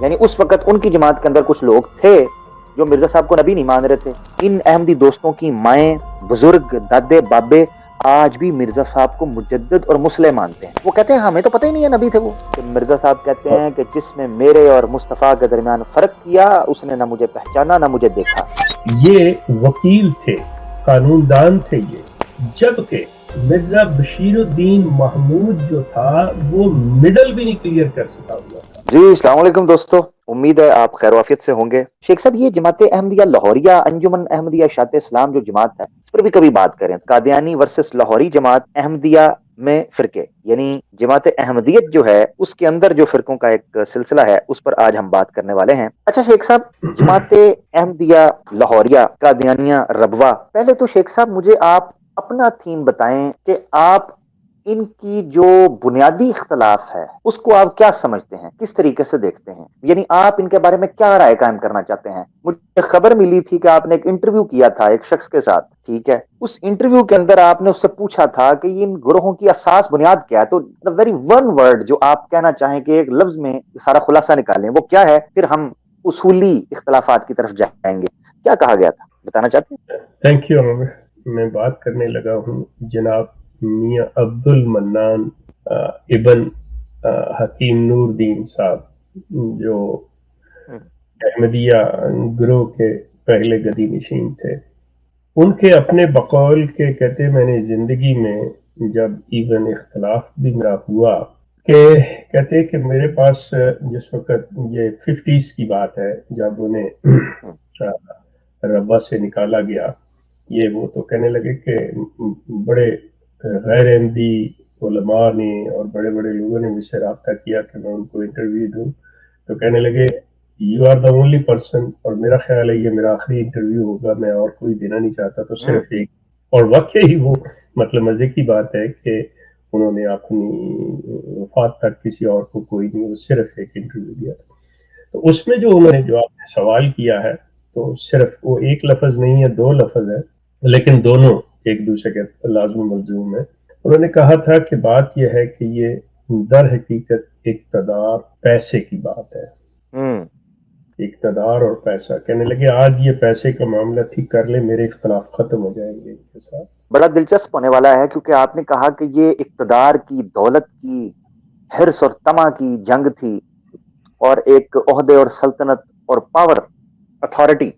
یعنی اس وقت ان کی جماعت کے اندر کچھ لوگ تھے جو مرزا صاحب کو نبی نہیں مان رہے تھے. ان احمدی دوستوں کی مائیں، بزرگ، دادے بابے آج بھی مرزا صاحب کو مجدد اور مسلح مانتے ہیں. وہ کہتے ہیں ہمیں تو پتہ ہی نہیں ہے نبی تھے وہ. کہ مرزا صاحب کہتے ہیں کہ جس نے میرے اور مصطفیٰ کے درمیان فرق کیا اس نے نہ مجھے پہچانا نہ مجھے دیکھا. یہ وکیل تھے، قانون دان تھے یہ، جبکہ مرزا بشیر الدین محمود جو تھا وہ مڈل بھی نہیں کلیئر کر سکا ہوا تھا. جی السلام علیکم دوستو، امید ہے آپ خیر وافیت سے ہوں گے. شیخ صاحب، یہ جماعت احمدیہ لاہوریہ انجمن احمدیہ اشاعت اسلام جو جماعت ہے اس پر بھی کبھی بات کریں. قادیانی ورسس لاہوری جماعت احمدیہ میں فرقے، یعنی جماعت احمدیت جو ہے اس کے اندر جو فرقوں کا ایک سلسلہ ہے اس پر آج ہم بات کرنے والے ہیں. اچھا شیخ صاحب، جماعت احمدیہ لاہوریہ قادیانیہ ربوہ، پہلے تو شیخ صاحب مجھے آپ اپنا تھیم بتائیں کہ آپ ان کی جو بنیادی اختلاف ہے اس کو آپ کیا سمجھتے ہیں، کس طریقے سے دیکھتے ہیں، یعنی آپ ان کے بارے میں کیا رائے قائم کرنا چاہتے ہیں. مجھے خبر ملی تھی کہ آپ نے ایک انٹرویو کیا تھا ایک شخص کے ساتھ، ٹھیک ہے. اس انٹرویو کے اندر آپ نے اس سے پوچھا تھا کہ ان گروہوں کی اساس بنیاد کیا ہے. تو ویری ون ورڈ جو آپ کہنا چاہیں کہ ایک لفظ میں سارا خلاصہ نکالیں، وہ کیا ہے، پھر ہم اصولی اختلافات کی طرف جائیں گے. کیا کہا گیا تھا، بتانا چاہتے ہیں؟ Thank you. میں بات کرنے لگا ہوں جناب میاں عبد المنان ابن حکیم نور الدین صاحب، جو احمدیہ گروہ کے پہلے گدی نشین تھے. ان کے اپنے بقول کے کہتے میں نے زندگی میں جب ایون اختلاف بھی میرا ہوا کہ کہتے کہ میرے پاس جس وقت یہ 50s کی بات ہے جب انہیں ربا سے نکالا گیا، یہ وہ تو کہنے لگے کہ بڑے غیر احمدی علماء نے اور بڑے بڑے لوگوں نے مجھ سے رابطہ کیا کہ میں ان کو انٹرویو دوں، تو کہنے لگے you are the only person, اور میرا خیال ہے یہ میرا آخری انٹرویو ہوگا، میں اور کوئی دینا نہیں چاہتا، تو صرف ایک. اور واقعی وہ مطلب مزے کی بات ہے کہ انہوں نے اپنی وفات تک کسی اور کو کوئی نہیں، وہ صرف ایک انٹرویو دیا تھا. تو اس میں جو انہوں نے جو آپ نے سوال کیا ہے تو صرف وہ ایک لفظ نہیں ہے، دو لفظ ہے، لیکن دونوں ایک دوسرے کے لازم ملزوم ہے. انہوں نے کہا تھا کہ بات یہ ہے کہ یہ در حقیقت اقتدار پیسے کی بات ہے. اقتدار اور پیسہ، کہنے لگے آج یہ پیسے کا معاملہ ٹھیک کر لے، میرے اختلاف ختم ہو جائیں گے ان کے ساتھ. بڑا دلچسپ ہونے والا ہے کیونکہ آپ نے کہا کہ یہ اقتدار کی، دولت کی، حرص اور طمع کی جنگ تھی، اور ایک عہدے اور سلطنت اور پاور اتھارٹی،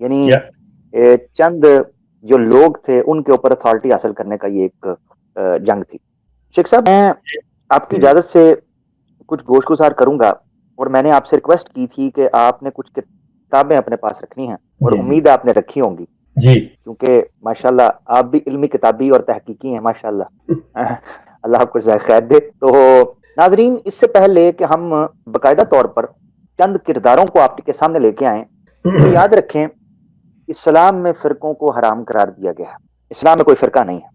یعنی چند جو لوگ تھے ان کے اوپر اتھارٹی حاصل کرنے کا یہ ایک جنگ تھی. شیخ صاحب، میں آپ کی اجازت سے کچھ گوش گزار کروں گا، اور میں نے آپ سے ریکویسٹ کی تھی کہ آپ نے کچھ کتابیں اپنے پاس رکھنی ہیں، اور امید ہے آپ نے رکھی ہوں گی جی، کیونکہ ماشاءاللہ آپ بھی علمی کتابی اور تحقیقی ہیں ماشاءاللہ. اللہ آپ کو جزائے خیر دے. تو ناظرین، اس سے پہلے کہ ہم باقاعدہ طور پر چند کرداروں کو آپ کے سامنے لے کے آئیں، تو یاد رکھیں اسلام میں فرقوں کو حرام قرار دیا گیا ہے. اسلام میں کوئی فرقہ نہیں ہے.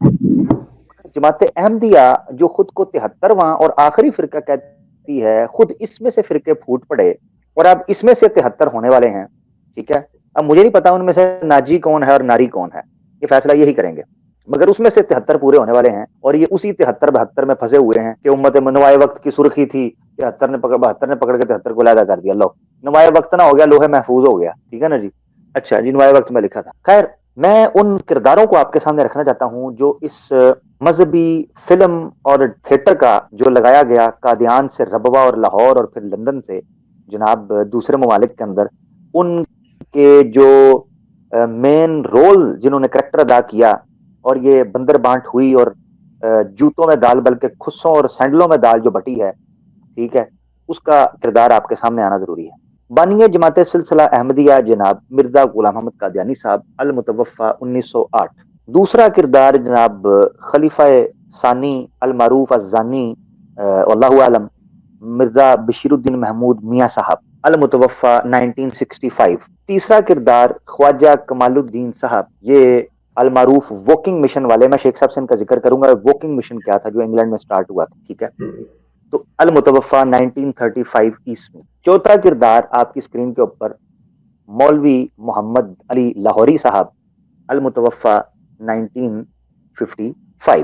جماعت احمدیہ جو خود کو 73واں اور آخری فرقہ کہتی ہے، خود اس میں سے فرقے پھوٹ پڑے، اور اب اس میں سے 73 ہونے والے ہیں. ٹھیک ہے، اب مجھے نہیں پتا ان میں سے ناجی کون ہے اور ناری کون ہے، یہ فیصلہ یہی کریں گے، مگر اس میں سے 73 پورے ہونے والے ہیں، اور یہ اسی 73-72 میں پھنسے ہوئے ہیں کہ امت نوائے وقت کی سرخی تھی، 73 نے پکڑ 72 نے پکڑ کے 73 کو علیحدہ کر دیا. لو، نوائے وقت نہ ہو گیا، لوہے محفوظ ہو گیا. ٹھیک ہے نا جی. اچھا جی، نوائے وقت میں لکھا تھا. خیر، میں ان کرداروں کو آپ کے سامنے رکھنا چاہتا ہوں جو اس مذہبی فلم اور تھیٹر کا جو لگایا گیا قادیان سے ربوہ اور لاہور اور پھر لندن سے جناب دوسرے ممالک کے اندر، ان کے جو مین رول جنہوں نے کریکٹر ادا کیا، اور یہ بندر بانٹ ہوئی اور جوتوں میں دال بلکہ خصوں اور سینڈلوں میں دال جو بٹی ہے، ٹھیک ہے، اس کا کردار آپ کے سامنے آنا ضروری ہے. بانی جماعت سلسلہ احمدیہ جناب مرزا غلام محمد قادیانی صاحب المتوفہ 1908. دوسرا کردار جناب خلیفہ ثانی المعروف الزانی واللہ عالم مرزا بشیر الدین محمود میاں صاحب المتوفہ 1965. تیسرا کردار خواجہ کمال الدین صاحب، یہ المعروف واکنگ مشن والے. میں شیخ صاحب سے ان کا ذکر کروں گا، واکنگ مشن کیا تھا جو انگلینڈ میں سٹارٹ ہوا تھا. ٹھیک ہے، تو المتوفہ 1935 عیسوی. چوتھا کردار آپ کی اسکرین کے اوپر مولوی محمد علی لاہوری صاحب المتوفہ 1955.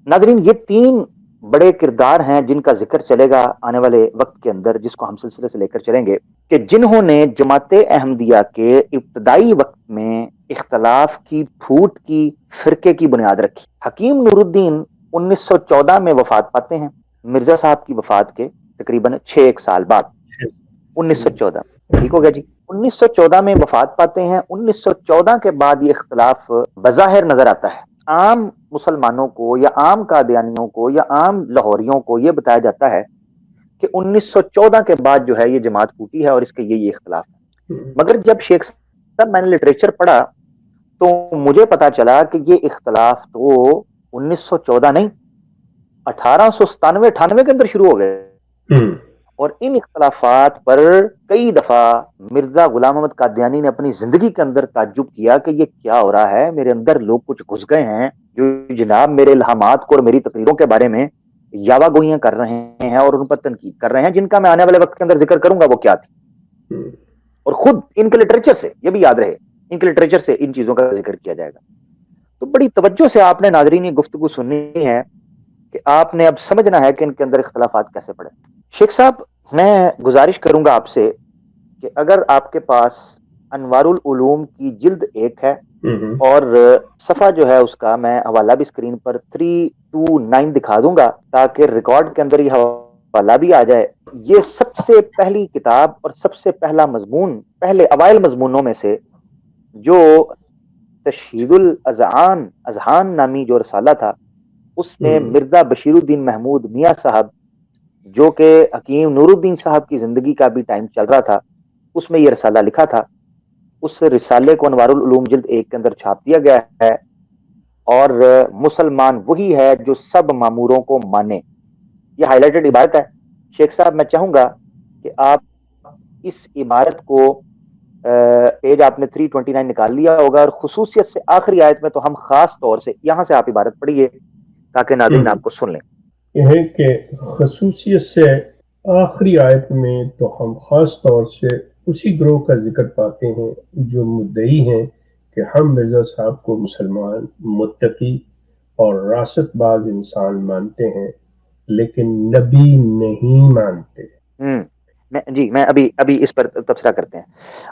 ناظرین، یہ تین بڑے کردار ہیں جن کا ذکر چلے گا آنے والے وقت کے اندر، جس کو ہم سلسلے سے لے کر چلیں گے، کہ جنہوں نے جماعت احمدیہ کے ابتدائی وقت میں اختلاف کی پھوٹ کی فرقے کی بنیاد رکھی۔ حکیم نور الدین 1914 میں وفات پاتے ہیں، مرزا صاحب کی وفات کے تقریباً 6 سال بعد، 1914، ٹھیک ہو گیا جی۔ 1914 میں وفات پاتے ہیں۔ 1914 کے بعد یہ اختلاف بظاہر نظر آتا ہے۔ عام مسلمانوں کو یا عام قادیانیوں کو یا عام لاہوریوں کو یہ بتایا جاتا ہے کہ 1914 کے بعد جو ہے یہ جماعت پھوٹی ہے اور اس کے یہ اختلاف ہے۔ مگر جب شیخ صاحب میں نے لٹریچر پڑھا تو مجھے پتا چلا کہ یہ اختلاف تو 1914 نہیں، 1897-98 کے اندر شروع ہو گئے، اور ان اختلافات پر کئی دفعہ مرزا غلام احمد قادیانی نے اپنی زندگی کے اندر تعجب کیا کہ یہ کیا ہو رہا ہے، میرے اندر لوگ کچھ گھس گئے ہیں جو جناب میرے الہامات کو اور میری تقریروں کے بارے میں یاوہ گوئیاں کر رہے ہیں اور ان پر تنقید کر رہے ہیں، جن کا میں آنے والے وقت کے اندر ذکر کروں گا وہ کیا تھی، اور خود ان کے لٹریچر سے، یہ بھی یاد رہے، ان کے لٹریچر سے ان چیزوں کا ذکر کیا جائے گا۔ تو بڑی توجہ سے آپ نے ناظرین یہ گفتگو سننی ہے کہ آپ نے اب سمجھنا ہے کہ ان کے اندر اختلافات کیسے پڑے۔ شیخ صاحب میں گزارش کروں گا آپ سے کہ اگر آپ کے پاس انوار العلوم کی جلد 1 ہے اور صفحہ جو ہے اس کا میں حوالہ بھی اسکرین پر 329 دکھا دوں گا تاکہ ریکارڈ کے اندر یہ حوالہ بھی آ جائے۔ یہ سب سے پہلی کتاب اور سب سے پہلا مضمون، پہلے اوائل مضمونوں میں سے، جو تشہید الاذہان نامی جو رسالہ تھا، اس میں مرزا بشیر الدین محمود میاں صاحب، جو کہ حکیم نور الدین صاحب کی زندگی کا بھی ٹائم چل رہا تھا، اس میں یہ رسالہ لکھا تھا۔ اس رسالے کو انوار العلوم جلد 1 کے اندر چھاپ دیا گیا ہے، اور مسلمان وہی ہے جو سب ماموروں کو مانے، یہ ہائی لائٹڈ عبارت ہے۔ شیخ صاحب میں چاہوں گا کہ آپ اس عبارت کو، پیج آپ نے 329 نکال لیا ہوگا، اور خصوصیت سے آخری آیت میں تو ہم خاص طور سے یہاں سے آپ عبارت پڑھیے تاکہ ناظرین آپ کو سن لیں۔ یہ ہے کہ خصوصیت سے آخری آیت میں تو ہم خاص طور سے اسی گروہ کا ذکر پاتے ہیں جو مدعی ہیں کہ ہم مرزا صاحب کو مسلمان، متقی اور راست باز انسان مانتے ہیں، لیکن نبی نہیں مانتے۔ میں ابھی اس پر تبصرہ کرتے ہیں۔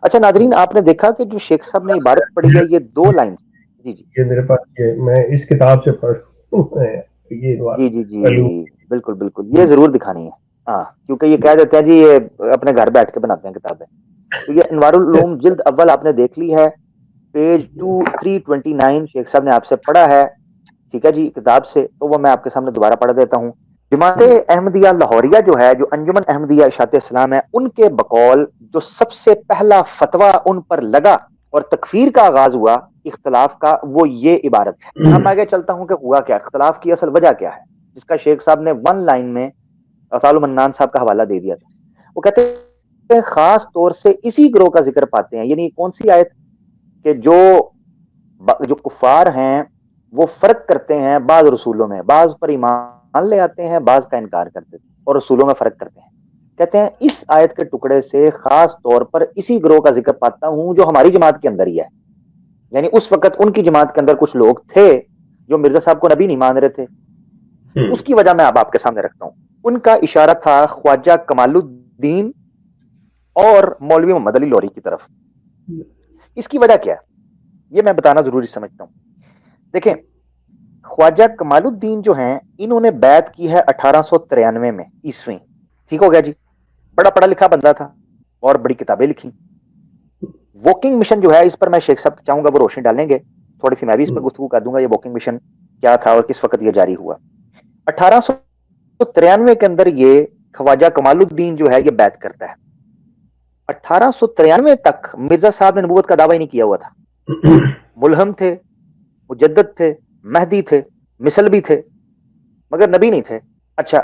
اچھا ناظرین، آپ نے دیکھا کہ جو شیخ صاحب نے عبارت پڑھی ہے، یہ 2 لائنز، جی یہ میرے پاس میں اس کتاب سے پڑھ جی بالکل یہ ضرور دکھانی ہے، ہاں، کیونکہ یہ کہہ دیتے ہیں جی یہ اپنے گھر بیٹھ کے بناتے ہیں کتابیں۔ تو یہ انوار العلوم جلد اول آپ نے دیکھ لی ہے، پیج 329 شیخ صاحب نے آپ سے پڑھا ہے، ٹھیک ہے جی، کتاب سے، تو وہ میں آپ کے سامنے دوبارہ پڑھ دیتا ہوں۔ جماعت احمدیہ لاہوریہ جو ہے، جو انجمن احمدیہ اشاعت اسلام ہے، ان کے بقول جو سب سے پہلا فتویٰ ان پر لگا اور تکفیر کا آغاز ہوا اختلاف کا، وہ یہ عبارت ہے۔ اب میں آگے چلتا ہوں کہ ہوا کیا، اختلاف کی اصل وجہ کیا ہے، جس کا شیخ صاحب نے 1 لائن میں اطال المنان صاحب کا حوالہ دے دیا تھا۔ وہ کہتے ہیں خاص طور سے اسی گروہ کا ذکر پاتے ہیں، یعنی کون سی آیت، کہ جو کفار ہیں وہ فرق کرتے ہیں بعض رسولوں میں، بعض پر ایمان لے آتے ہیں، بعض کا انکار کرتے ہیں اور رسولوں میں فرق کرتے ہیں۔ کہتے ہیں اس آیت کے ٹکڑے سے خاص طور پر اسی گروہ کا ذکر پاتا ہوں جو ہماری جماعت کے اندر ہی ہے، یعنی اس وقت ان کی جماعت کے اندر کچھ لوگ تھے جو مرزا صاحب کو نبی نہیں مان رہے تھے۔ اس کی وجہ میں اب آپ کے سامنے رکھتا ہوں۔ ان کا اشارہ تھا خواجہ کمال الدین اور مولوی محمد علی لوری کی طرف۔ اس کی وجہ کیا ہے یہ میں بتانا ضروری سمجھتا ہوں۔ دیکھیں، خواجہ کمال الدین جو ہیں، انہوں نے بیعت کی ہے 1893 میں عیسوی، ٹھیک ہو گیا جی، بڑا پڑھا لکھا بندہ تھا اور بڑی کتابیں لکھی۔ واکنگ مشن جو ہے، اس پر میں شیخ صاحب چاہوں گا وہ روشنی ڈالیں گے، تھوڑی سی میں بھی اس پر گفتگو کر دوں گا، یہ واکنگ مشن کیا تھا اور کس وقت یہ جاری ہوا۔ 1893 کے اندر یہ خواجہ کمال الدین جو ہے یہ بیعت کرتا ہے۔ 1893 تک مرزا صاحب نے نبوت کا دعویٰ ہی نہیں کیا ہوا تھا، ملہم تھے، مجدد تھے، مہدی تھے، مثلبی تھے، مگر نبی نہیں تھے۔ اچھا،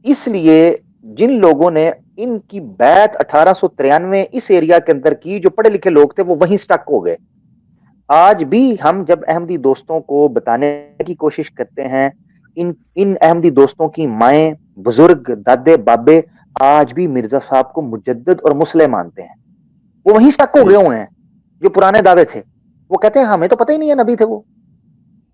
اس لیے جن لوگوں نے ان کی بیعت 1893 اس ایریا کے اندر کی، جو پڑھے لکھے لوگ تھے، وہ وہیں سٹک ہو گئے۔ آج بھی ہم جب احمدی دوستوں کو بتانے کی کوشش کرتے ہیں، ان احمدی دوستوں کی مائیں، بزرگ، دادے، بابے آج بھی مرزا صاحب کو مجدد اور مسلح مانتے ہیں، وہ وہیں سٹک ہو گئے ہوئے ہیں جو پرانے دعوے تھے۔ وہ کہتے ہیں ہمیں تو پتہ ہی نہیں ہے نبی تھے وہ،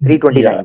329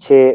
6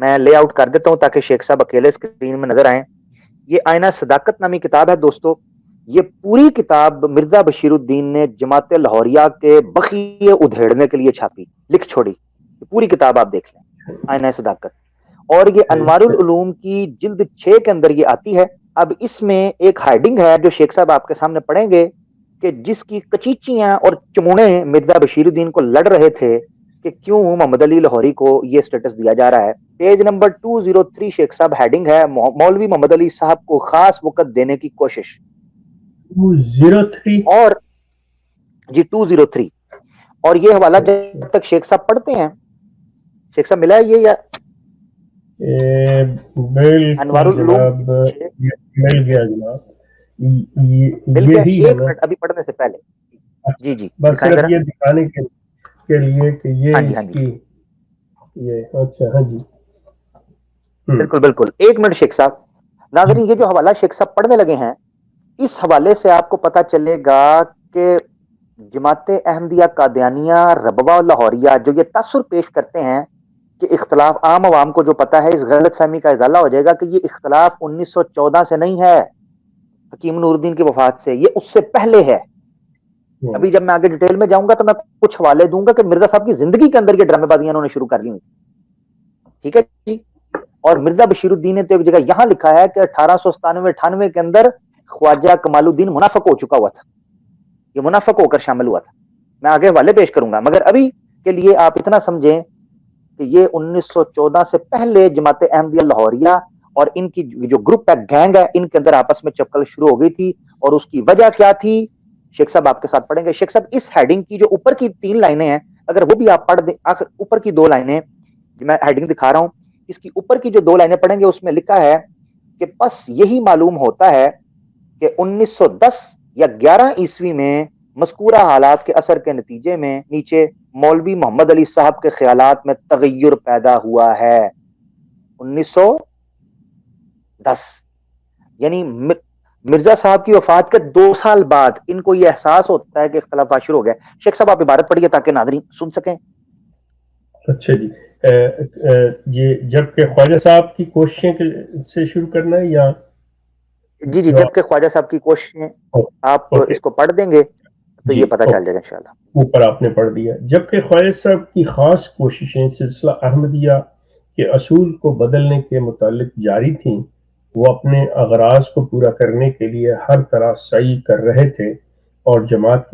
میں لے آؤٹ کر دیتا ہوں تاکہ شیخ صاحب اکیلے اسکرین میں نظر آئیں. یہ آئینہ صداقت نامی کتاب ہے دوستو. یہ پوری کتاب مرزا بشیر الدین نے جماعت لاہوریہ کے بخیے ادھیڑنے کے لیے چھاپی, لکھ چھوڑی. یہ پوری کتاب آپ دیکھ لیں, آئینہ صداقت. اور یہ انوار العلوم کی جلد 6 کے اندر یہ آتی ہے. اب اس میں ایک ہائیڈنگ ہے جو شیخ صاحب آپ کے سامنے پڑھیں گے کہ جس کی کچیچیاں اور چمونے مرزا بشیر الدین کو لڑ رہے تھے کہ کیوں محمد علی لاہوری کو یہ سٹیٹس دیا جا رہا ہے. پیج نمبر 203 شیخ صاحب ہیڈنگ ہے مولوی محمد علی صاحب کو خاص وقت دینے کی کوشش. 203 اور جی 203. اور یہ حوالہ جب تک شیخ صاحب پڑھتے ہیں, شیخ صاحب ملا ہے یہ یا انوار بالکل العلوم جناب, مل گیا جناب. مل گیا؟ یہی ہے ایک نا, منٹ ابھی پڑھنے سے پہلے. جی جی بس دکھائیں صرف ذرا. یہ دکھانے کے لیے کہ یہ ہاں جی اس ہاں جی کی یہ اچھا ہاں جی بالکل بالکل. ایک منٹ شیخ صاحب. ناظرین یہ جو حوالہ شیخ صاحب پڑھنے لگے ہیں, اس حوالے سے آپ کو پتا چلے گا کہ جماعت احمدیہ قادیانیہ ربوہ لاہوریہ جو یہ تاثر پیش کرتے ہیں کہ اختلاف عام عوام کو جو پتا ہے, اس غلط فہمی کا ازالہ ہو جائے گا کہ یہ اختلاف 1914 سے نہیں ہے حکیم نور الدین کی وفات سے, یہ اس سے پہلے ہے. ابھی جب میں آگے ڈیٹیل میں جاؤں گا تو میں کچھ حوالے دوں گا کہ مرزا صاحب کی زندگی کے اندر یہ ڈرامے بازیاں انہوں نے شروع کر لی ہوئی. ٹھیک ہے جی. اور مرزا بشیر الدین نے تو ایک جگہ یہاں لکھا ہے کہ 1897-98 کے اندر خواجہ کمال الدین منافق ہو چکا ہوا تھا, یہ منافق ہو کر شامل ہوا تھا. میں آگے حوالے پیش کروں گا, مگر ابھی کے لیے آپ اتنا سمجھیں کہ یہ 1914 سے پہلے جماعت احمدیہ لاہوریہ اور ان کی جو گروپ ہے, گینگ ہے, ان کے اندر آپس میں چپکل شروع ہو گئی تھی. اور اس کی وجہ کیا تھی شیخ صاحب آپ کے ساتھ پڑھیں گے. شیخ صاحب اس ہیڈنگ کی جو اوپر کی 3 لائنیں ہیں, اگر وہ بھی آپ پڑھ دیں, آخر اوپر کی 2 لائنیں میں ہیڈنگ دکھا رہا ہوں, اس کی اوپر کی جو 2 لائنیں پڑھیں گے اس میں لکھا ہے کہ بس یہی معلوم ہوتا ہے کہ 1910 یا 11 عیسوی میں مذکورہ حالات کے اثر کے نتیجے میں نیچے مولوی محمد علی صاحب کے خیالات میں تغیر پیدا ہوا ہے. 1910 یعنی مرزا صاحب کی وفات کے 2 سال بعد ان کو یہ احساس ہوتا ہے کہ اختلافات شروع ہو گئے. شیخ صاحب آپ عبارت پڑھیے تاکہ ناظرین سن سکیں. اچھا جی. یہ جبکہ خواجہ صاحب کی کوششیں سے شروع کرنا ہے یا جی جی جبکہ خواجہ صاحب کی کوششیں آپ اوکے اس کو پڑھ دیں گے تو جی یہ پتہ چل اوکے, جائے گا انشاءاللہ. اوپر آپ نے پڑھ دیا. جبکہ خواجہ صاحب کی خاص کوششیں سلسلہ احمدیہ کے اصول کو بدلنے کے متعلق جاری تھیں, وہ اپنے اغراض کو پورا کرنے کے لیے ہر طرح سعی کر رہے تھے اور جماعت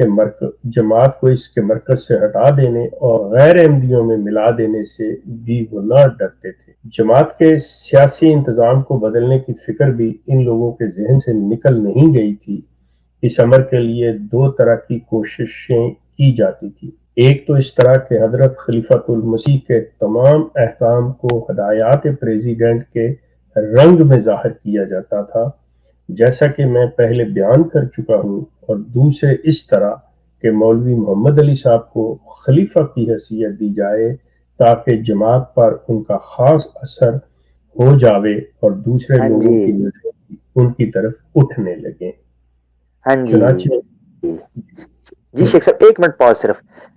کو اس کے مرکز سے ہٹا دینے اور غیر احمدیوں میں ملا دینے سے بھی وہ نہ ڈرتے تھے. جماعت کے سیاسی انتظام کو بدلنے کی فکر بھی ان لوگوں کے ذہن سے نکل نہیں گئی تھی. اس امر کے لیے 2 طرح کی کوششیں کی جاتی تھی. ایک تو اس طرح کہ حضرت خلیفۃ المسیح کے تمام احکام کو ہدایات پریزیڈنٹ کے رنگ میں ظاہر کیا جاتا تھا جیسا کہ میں پہلے بیان کر چکا ہوں, اور دوسرے اس طرح کہ مولوی محمد علی صاحب کو خلیفہ کی حیثیت دی جائے تاکہ جماعت پر ان کا خاص اثر ہو جاوے اور دوسرے ہاں لوگوں جی کی نظریں ان کی طرف اٹھنے لگیں. ہاں جی چنانچہ جی شیخ صاحب ایک منٹ پاس صرف.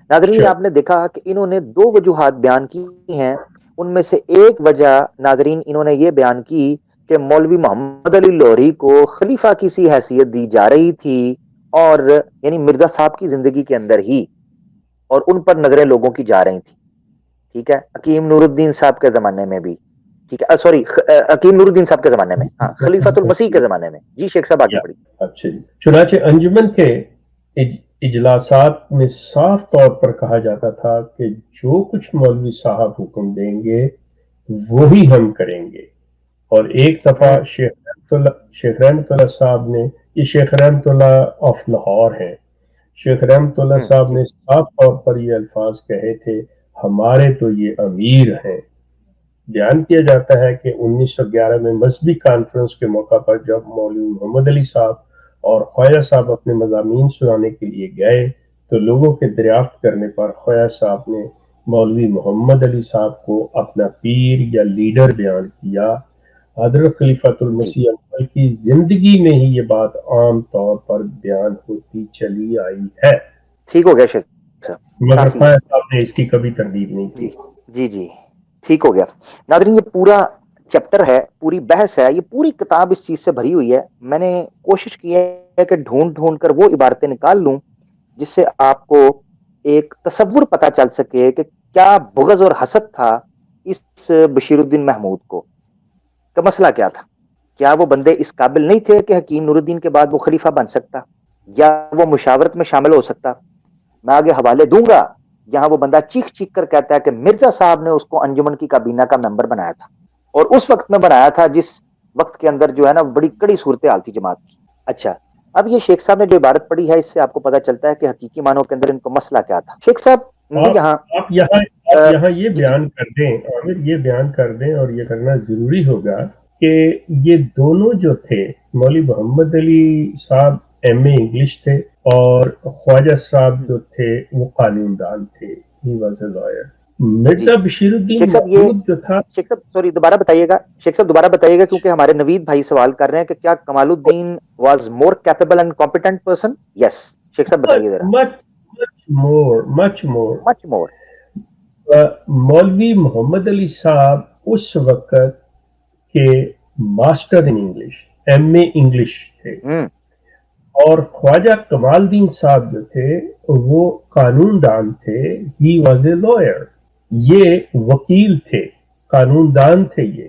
ناظرین اچھا آپ نے دیکھا کہ انہوں نے 2 وجوہات بیان کی ہیں. ان میں سے ایک وجہ ناظرین انہوں نے یہ بیان کی کہ مولوی محمد علی لاہوری کو خلیفہ کی سی حیثیت دی جا رہی تھی, اور یعنی مرزا صاحب کی زندگی کے اندر ہی, اور ان پر نظریں لوگوں کی جا رہی تھی. ٹھیک ہے, حکیم نور الدین صاحب کے زمانے میں بھی, ٹھیک ہے سوری حکیم نور الدین صاحب کے زمانے میں, ہاں خلیفۃ المسیح کے زمانے میں. جی شیخ صاحب آگے پڑھی. اچھا جی. چنانچہ انجمن کے اجلاسات میں صاف طور پر کہا جاتا تھا کہ جو کچھ مولوی صاحب حکم دیں گے وہی ہم کریں گے. اور ایک دفعہ شیخ رحمت اللہ صاحب نے, یہ شیخ رحمت اللہ آف لاہور ہیں, شیخ رحمت اللہ صاحب نے صاف طور پر یہ الفاظ کہے تھے, ہمارے تو یہ امیر ہیں. بیان کیا جاتا ہے کہ 1911 میں مذہبی کانفرنس کے موقع پر جب مولوی محمد علی صاحب اور خواجہ صاحب اپنے مضامین سنانے کے لیے گئے تو لوگوں کے دریافت کرنے پر خواجہ صاحب نے مولوی محمد علی صاحب کو اپنا پیر یا لیڈر بیان کیا. حضرت خلیفۃ المسیح اول کی زندگی میں ہی یہ بات عام طور پر بیان ہوتی چلی آئی ہے. ٹھیک ہو گیا شیخ صاحب, مگر کافی ہے. خواجہ صاحب نے اس کی کبھی تردید نہیں کی. جی جی جی ٹھیک ہو گیا ناظرین، یہ پورا چیپٹر ہے، پوری بحث ہے، یہ پوری کتاب اس چیز سے بھری ہوئی ہے. میں نے کوشش کی ہے کہ ڈھونڈ ڈھونڈ کر وہ عبارتیں نکال لوں جس سے آپ کو ایک تصور پتا چل سکے کہ کیا بغض اور حسد تھا اس بشیر الدین محمود کو، کا مسئلہ کیا تھا. کیا وہ بندے اس قابل نہیں تھے کہ حکیم نور الدین کے بعد وہ خلیفہ بن سکتا یا وہ مشاورت میں شامل ہو سکتا؟ میں آگے حوالے دوں گا جہاں وہ بندہ چیخ چیخ کر کہتا ہے کہ مرزا صاحب نے اس کو انجمن کی کابینہ کا ممبر بنایا تھا، اور اس وقت میں بنایا تھا جس وقت کے اندر جو ہے نا بڑی کڑی صورتحال تھی جماعت کی. اچھا، اب یہ شیخ صاحب نے جو عبارت پڑھی ہے اس سے آپ کو پتا چلتا ہے کہ حقیقی معنوں کے اندر ان کو مسئلہ کیا تھا. شیخ صاحب یہاں آپ یہاں یہ بیان کر دیں، عامر یہ بیان کر دیں، اور یہ کرنا ضروری ہوگا کہ یہ دونوں جو تھے، مولوی محمد علی صاحب ایم اے انگلش تھے، اور خواجہ صاحب جو تھے وہ قانون دان تھے. He was a lawyer. Mirza Bashir الدین محمود جو تھا، شیخ صاحب سوری دوبارہ بتائیے گا، شیخ صاحب دوبارہ بتائیے گا، کیونکہ ہمارے نوید بھائی سوال کر رہے ہیں کہ کیا Kamaluddin was more capable and competent person. Yes Sheikh صاحب بتائیے ذرا. مچ مور. مور. مولوی محمد علی صاحب اس وقت کے master in English, M A English تھے، اور خواجہ کمال الدین صاحب جو تھے وہ قانون دان تھے. ہی واز اے لائر، یہ وکیل تھے، قانون دان تھے یہ.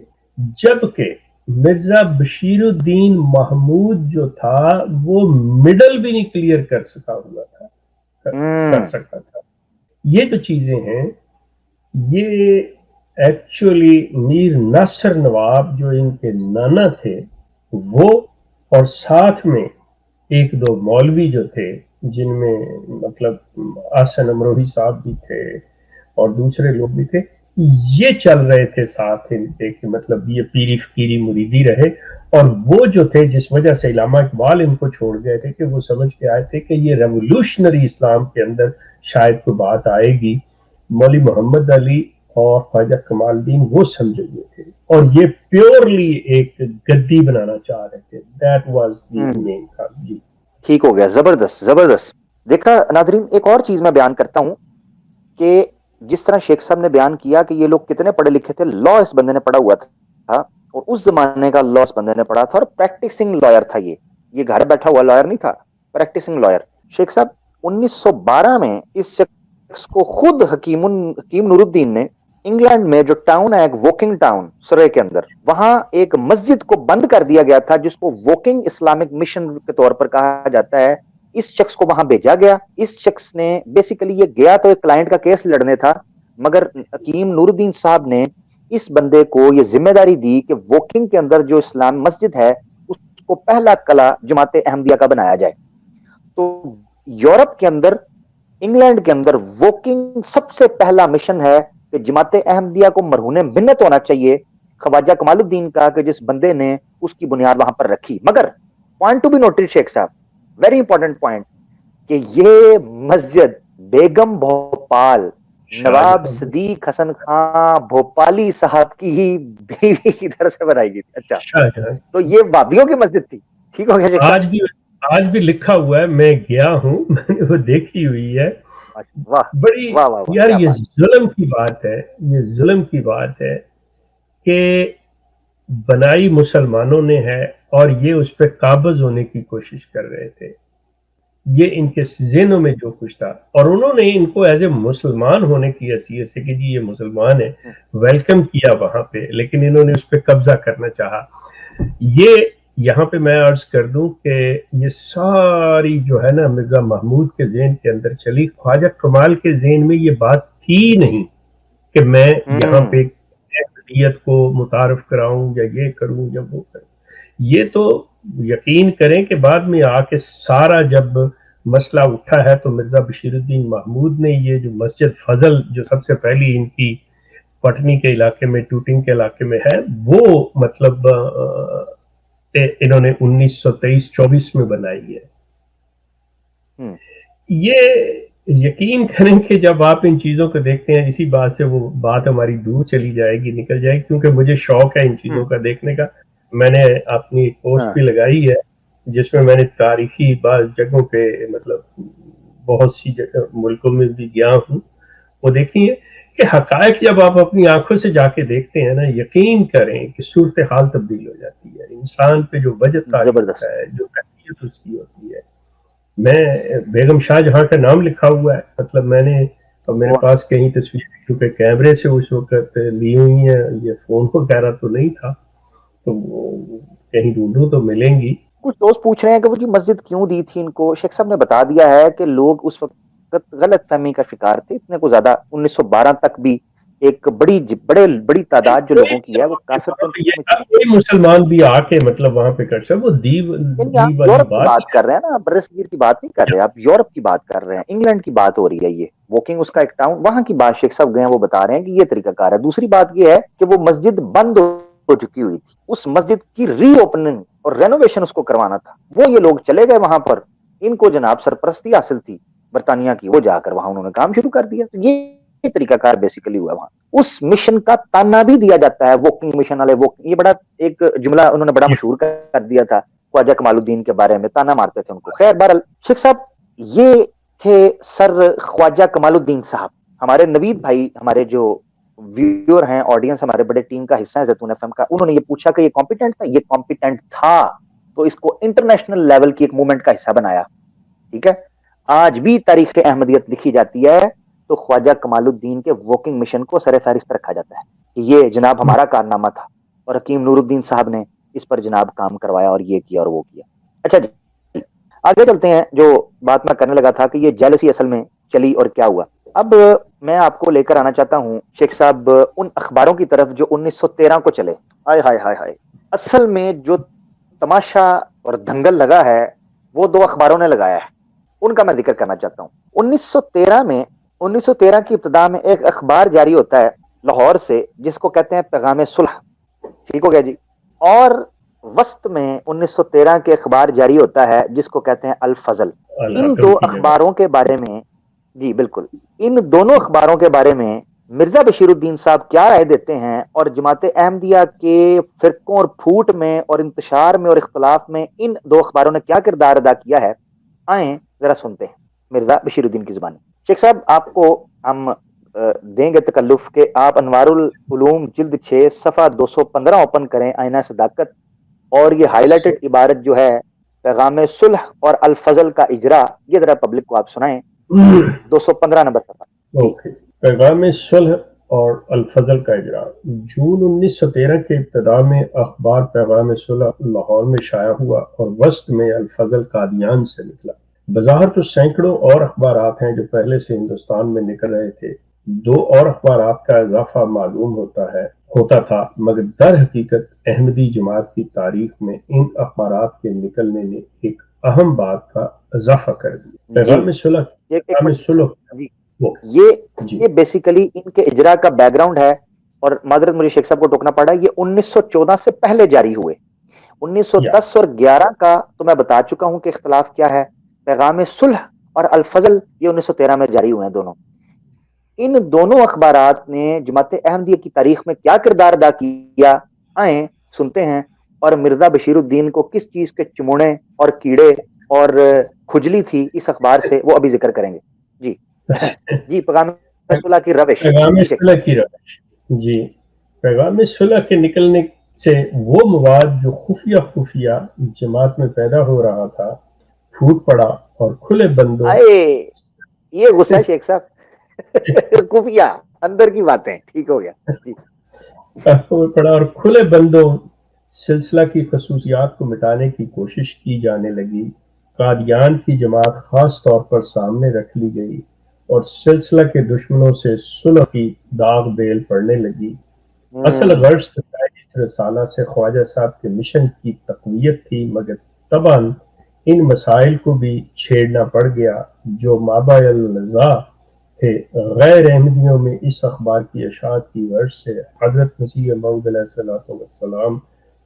جبکہ مرزا بشیر الدین محمود جو تھا وہ مڈل بھی نہیں کلیئر کر سکتا تھا. یہ جو چیزیں ہیں یہ ایکچولی میر ناصر نواب جو ان کے نانا تھے وہ، اور ساتھ میں ایک دو مولوی جو تھے جن میں مطلب آسن امروہی صاحب بھی تھے اور دوسرے لوگ بھی تھے، یہ چل رہے تھے ساتھ ان کے کہ مطلب یہ پیری فقیری مریدی رہے. اور وہ جو تھے جس وجہ سے علامہ اقبال ان کو چھوڑ گئے تھے کہ وہ سمجھ کے آئے تھے کہ یہ ریولوشنری اسلام کے اندر شاید کوئی بات آئے گی. مولوی محمد علی اور خواجہ کمال الدین وہ سمجھے ہوئے تھے، اور یہ پیورلی ایک گدی بنانا چاہ رہے تھے. That was the main cause. جی ٹھیک ہو گیا، زبردست زبردست. دیکھا ناظرین، ایک اور چیز میں بیان کرتا ہوں کہ جس طرح شیخ صاحب نے بیان کیا کہ یہ لوگ کتنے پڑھے لکھے تھے، لا اس بندے نے پڑھا ہوا تھا، اور اس زمانے کا لا اس بندے نے پڑھا تھا، اور پریکٹسنگ لائر تھا. یہ گھر بیٹھا ہوا لائر نہیں تھا، پریکٹسنگ لائر. شیخ صاحب 1912 میں اس شخص کو خود حکیم نور الدین نے انگلینڈ میں جو ٹاؤن ہے ایک ووکنگ ٹاؤن سرے کے اندر، وہاں ایک مسجد کو بند کر دیا گیا تھا جس کو ووکنگ اسلامک مشن کے طور پر کہا جاتا ہے. اس شخص کو وہاں بھیجا گیا. اس شخص نے بیسیکلی یہ گیا تو ایک کلائنٹ کا کیس لڑنے تھا، مگر حکیم نور الدین صاحب نے اس بندے کو یہ ذمہ داری دی کہ ووکنگ کے اندر جو اسلام مسجد ہے اس کو پہلا قلعہ جماعت احمدیہ کا بنایا جائے. تو یورپ کے اندر، انگلینڈ کے اندر ووکنگ سب سے پہلا مشن ہے کہ جماعت احمدیہ کو مرہون منت ہونا چاہیے خواجہ کمال الدین کا کہ جس بندے نے اس کی بنیاد وہاں پر رکھی. مگر پوائنٹ ٹو بی نوٹڈ شیخ صاحب، ویری امپورٹنٹ پوائنٹ، کہ یہ مسجد بیگم بھوپال نواب صدیق حسن خان بھوپالی صاحب کی ہی بیوی کی طرف سے بنائی گئی تھی. اچھا، تو یہ بابیوں کی مسجد تھی. ٹھیک ہو گیا. آج بھی لکھا ہوا ہے، میں گیا ہوں، میں نے وہ دیکھی ہوئی ہے. بڑی یار یہ ظلم کی بات ہے، یہ ظلم کی بات ہے کہ بنائی مسلمانوں نے ہے اور یہ اس پہ قابض ہونے کی کوشش کر رہے تھے. یہ ان کے ذہنوں میں جو کچھ تھا، اور انہوں نے ان کو ایز اے مسلمان ہونے کی حیثیت سے کہ جی یہ مسلمان ہے ویلکم کیا وہاں پہ، لیکن انہوں نے اس پہ قبضہ کرنا چاہا. یہ یہاں پہ میں عرض کر دوں کہ یہ ساری جو ہے نا مرزا محمود کے ذہن کے اندر چلی. خواجہ کمال کے ذہن میں یہ بات تھی نہیں کہ میں یہاں پہ اقلیت کو متعارف کراؤں یا یہ کروں یا وہ کروں. یہ تو یقین کریں کہ بعد میں آ کے سارا جب مسئلہ اٹھا ہے تو مرزا بشیر الدین محمود نے یہ جو مسجد فضل جو سب سے پہلی ان کی پٹنی کے علاقے میں، ٹوٹنگ کے علاقے میں ہے، وہ مطلب انہوں نے 1923-24 میں بنائی ہے. یہ یقین کریں کہ جب آپ ان چیزوں کو دیکھتے ہیں، اسی بات سے وہ بات ہماری دور چلی جائے گی، نکل جائے گی، کیونکہ مجھے شوق ہے ان چیزوں کا دیکھنے کا. میں نے اپنی پوسٹ بھی لگائی ہے جس میں نے تاریخی بعض جگہوں پہ مطلب بہت سی ملکوں میں بھی گیا ہوں، وہ دیکھیے کہ حقائق جب آپ اپنی آنکھوں سے جا کے دیکھتے ہیں نا، یقین کریں کہ صورتحال تبدیل ہو جاتی ہے. انسان پہ جو وجد طاری زبردست. ہوتا ہے، جو حیثیت اس کی ہوتی ہے. میں بیگم شاہ جہاں کا نام لکھا ہوا ہے، مطلب میں نے میرے پاس کہیں تصویریں کیونکہ کیمرے سے اس وقت لی ہوئی ہیں، یہ فون وغیرہ تو نہیں تھا، تو وہ کہیں ڈھونڈوں تو ملیں گی. کچھ دوست پوچھ رہے ہیں کہ وہ جی مسجد کیوں دی تھی ان کو. شیخ صاحب نے بتا دیا ہے کہ لوگ اس وقت غلط فہمی کا شکار تھے. اتنے کو زیادہ 1912 تک بھی ایک بڑی تعداد جو لوگوں کی ہے وہ کافر تھے. کوئی مسلمان بھی آ کے مطلب وہاں پہ کر سکے. وہ دی آپ والی یورپ کی بات بات کر رہے ہیں نا، برصغیر کی بات نہیں کر رہے، آپ یورپ کی بات کر رہے ہیں. انگلینڈ کی بات ہو رہی ہے. یہ ووکنگ اس کا ایک ٹاؤن، وہاں کی بات شیخ صاحب گئے ہیں، وہ بتا رہے ہیں کہ یہ طریقہ کار ہے. دوسری بات یہ ہے کہ وہ مسجد بند ہو چکی ہوئی تھی، اس مسجد کی ری اوپننگ اور رینوویشن اس کو کروانا تھا. وہ یہ لوگ چلے گئے وہاں پر، ان کو جناب سرپرستی حاصل تھی برطانیہ کی، وہ جا کر وہاں انہوں نے کام شروع کر دیا. تو یہ طریقہ کار بیسیکلی ہوا وہاں. اس مشن کا تانا بھی دیا جاتا ہے، ووکنگ مشن والے. یہ بڑا ایک جملہ انہوں نے بڑا مشہور کر دیا تھا خواجہ کمال الدین کے بارے میں، تانا مارتے تھے ان کو. خیر بہرحال شیخ صاحب یہ تھے سر خواجہ کمال الدین صاحب، ہمارے نوید بھائی، ہمارے جو ویور ہیں، آڈینس ہمارے بڑے ٹیم کا حصہ ہے زیتون ایف ایم کا. انہوں نے یہ پوچھا کہ یہ کمپیٹنٹ تھا. یہ کمپیٹنٹ تھا، تو اس کو انٹرنیشنل لیول کی ایک موومنٹ کا حصہ بنایا. ٹھیک ہے، آج بھی تاریخ احمدیت لکھی جاتی ہے تو خواجہ کمال الدین کے ووکنگ مشن کو سر فہرست رکھا جاتا ہے کہ یہ جناب ہمارا کارنامہ تھا اور حکیم نور الدین صاحب نے اس پر جناب کام کروایا اور یہ کیا اور وہ کیا. اچھا جی آگے چلتے ہیں. جو بات میں کرنے لگا تھا کہ یہ جیلسی اصل میں چلی اور کیا ہوا. اب میں آپ کو لے کر آنا چاہتا ہوں شیخ صاحب ان اخباروں کی طرف جو 1913 کو چلے. ہائے ہائے ہائے ہائے، اصل میں جو تماشا اور دنگل لگا ہے وہ دو اخباروں نے لگایا ہے، ان کا میں ذکر کرنا چاہتا ہوں. 1913 کی ابتدا میں ایک اخبار جاری ہوتا ہے لاہور سے جس کو کہتے ہیں پیغام صلح. ٹھیک ہو گیا جی. اور وسط میں 1913 کے اخبار جاری ہوتا ہے جس کو کہتے ہیں الفضل. ان دو اخباروں کے بارے میں، جی بالکل، ان دونوں اخباروں کے بارے میں مرزا بشیر الدین صاحب کیا رائے دیتے ہیں اور جماعت احمدیہ کے فرقوں اور پھوٹ میں اور انتشار میں اور اختلاف میں ان دو اخباروں نے کیا کردار ادا کیا ہے، آئیں ذرا سنتے ہیں مرزا بشیر الدین کی زبانی. شیخ صاحب آپ کو ہم دیں گے تکلف کہ آپ انوار العلوم جلد 6 صفحہ 215 اوپن کریں، آئینہ صداقت، اور یہ ہائی لائٹڈ عبارت جو ہے پیغام صلح اور الفضل کا اجرا، یہ ذرا پبلک کو آپ سنائیں. 215 نمبر صفحہ. اوکے. پیغام صلح اور الفضل کا اجرا. جون 1913 کے ابتدا میں اخبار پیغام صلح لاہور میں شائع ہوا اور وسط میں الفضل قادیان سے نکلا. بظاہر تو سینکڑوں اور اخبارات ہیں جو پہلے سے ہندوستان میں نکل رہے تھے. 2 اور اخبارات کا اضافہ معلوم ہوتا تھا، مگر در حقیقت احمدی جماعت کی تاریخ میں ان اخبارات کے نکلنے نے ایک اہم بات کا اضافہ کر دیا. پیغام صلح یہ بیسیکلی ان کے اجرا کا بیک گراؤنڈ ہے، اور معذرت مجھے شیخ صاحب کو ٹوکنا پڑا. یہ 1914 سے پہلے جاری ہوئے. 1910 اور 11 کا تو میں بتا چکا ہوں کہ اختلاف کیا ہے. پیغام صلح اور الفضل یہ 1913 میں جاری ہوئے ہیں دونوں. ان دونوں اخبارات نے جماعت احمدیہ کی تاریخ میں کیا کردار ادا کیا، آئیں سنتے ہیں. اور مرزا بشیر الدین کو کس چیز کے چمونے اور کیڑے اور کھجلی تھی اس اخبار سے، وہ ابھی ذکر کریں گے. جی جی پیغام صلح کی روش. پیغام صلح کی روش. جی، پیغام صلح کے نکلنے سے وہ مواد جو خفیہ جماعت میں پیدا ہو رہا تھا پھوٹ پڑا اور کھلے بندوں، یہ غصہ شیخ صاحب خفیہ اندر کی باتیں، ٹھیک ہو گیا جی. پڑا اور کھلے بندوں سلسلہ کی خصوصیات کو مٹانے کی کوشش کی جانے لگی. قادیان کی جماعت خاص طور پر سامنے رکھ لی گئی اور سلسلہ کے دشمنوں سے صلح کی داغ بیل پڑنے لگی. اصل غرض اس رسالہ سے خواجہ صاحب کے مشن کی تقویت تھی، مگر طبعاً ان مسائل کو بھی چھیڑنا پڑ گیا جو مابع النزاع تھے. غیر احمدیوں میں اس اخبار کی اشاعت کی غرض سے حضرت مسیح موعود علیہ السلام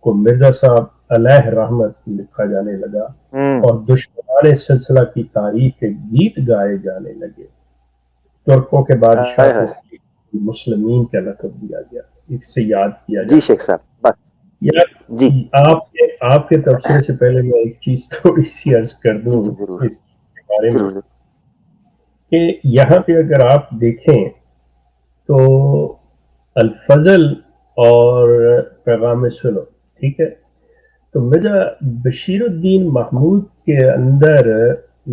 کو مرزا صاحب علیہ رحمت لکھا جانے لگا اور دشمنان سلسلہ کی تاریخ کے گیت گائے جانے لگے. ترکوں کے بادشاہ کو مسلمین کا لقب دیا گیا. ایک سے یاد کیا جی شیخ صاحب جی. آپ کے تبصرے سے پہلے میں ایک چیز تھوڑی سی عرض کر دوں اس کے بارے میں کہ یہاں پہ اگر آپ دیکھیں تو الفضل اور پیغام سنو، ٹھیک ہے. تو مرزا بشیر الدین محمود کے اندر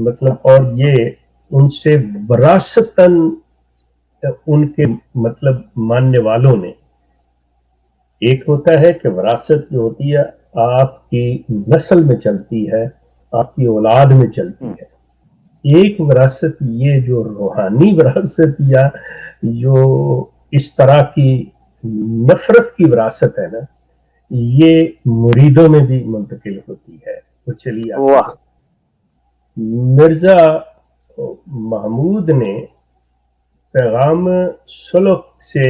مطلب، اور یہ ان سے وراثتاً ان کے مطلب ماننے والوں نے، ایک ہوتا ہے کہ وراثت جو ہوتی ہے آپ کی نسل میں چلتی ہے، آپ کی اولاد میں چلتی ہے. ایک وراثت یہ جو روحانی وراثت یا جو اس طرح کی نفرت کی وراثت ہے نا، یہ مریدوں میں بھی منتقل ہوتی ہے. وہ چلی آتی ہے. مرزا محمود نے پیغام سلوک سے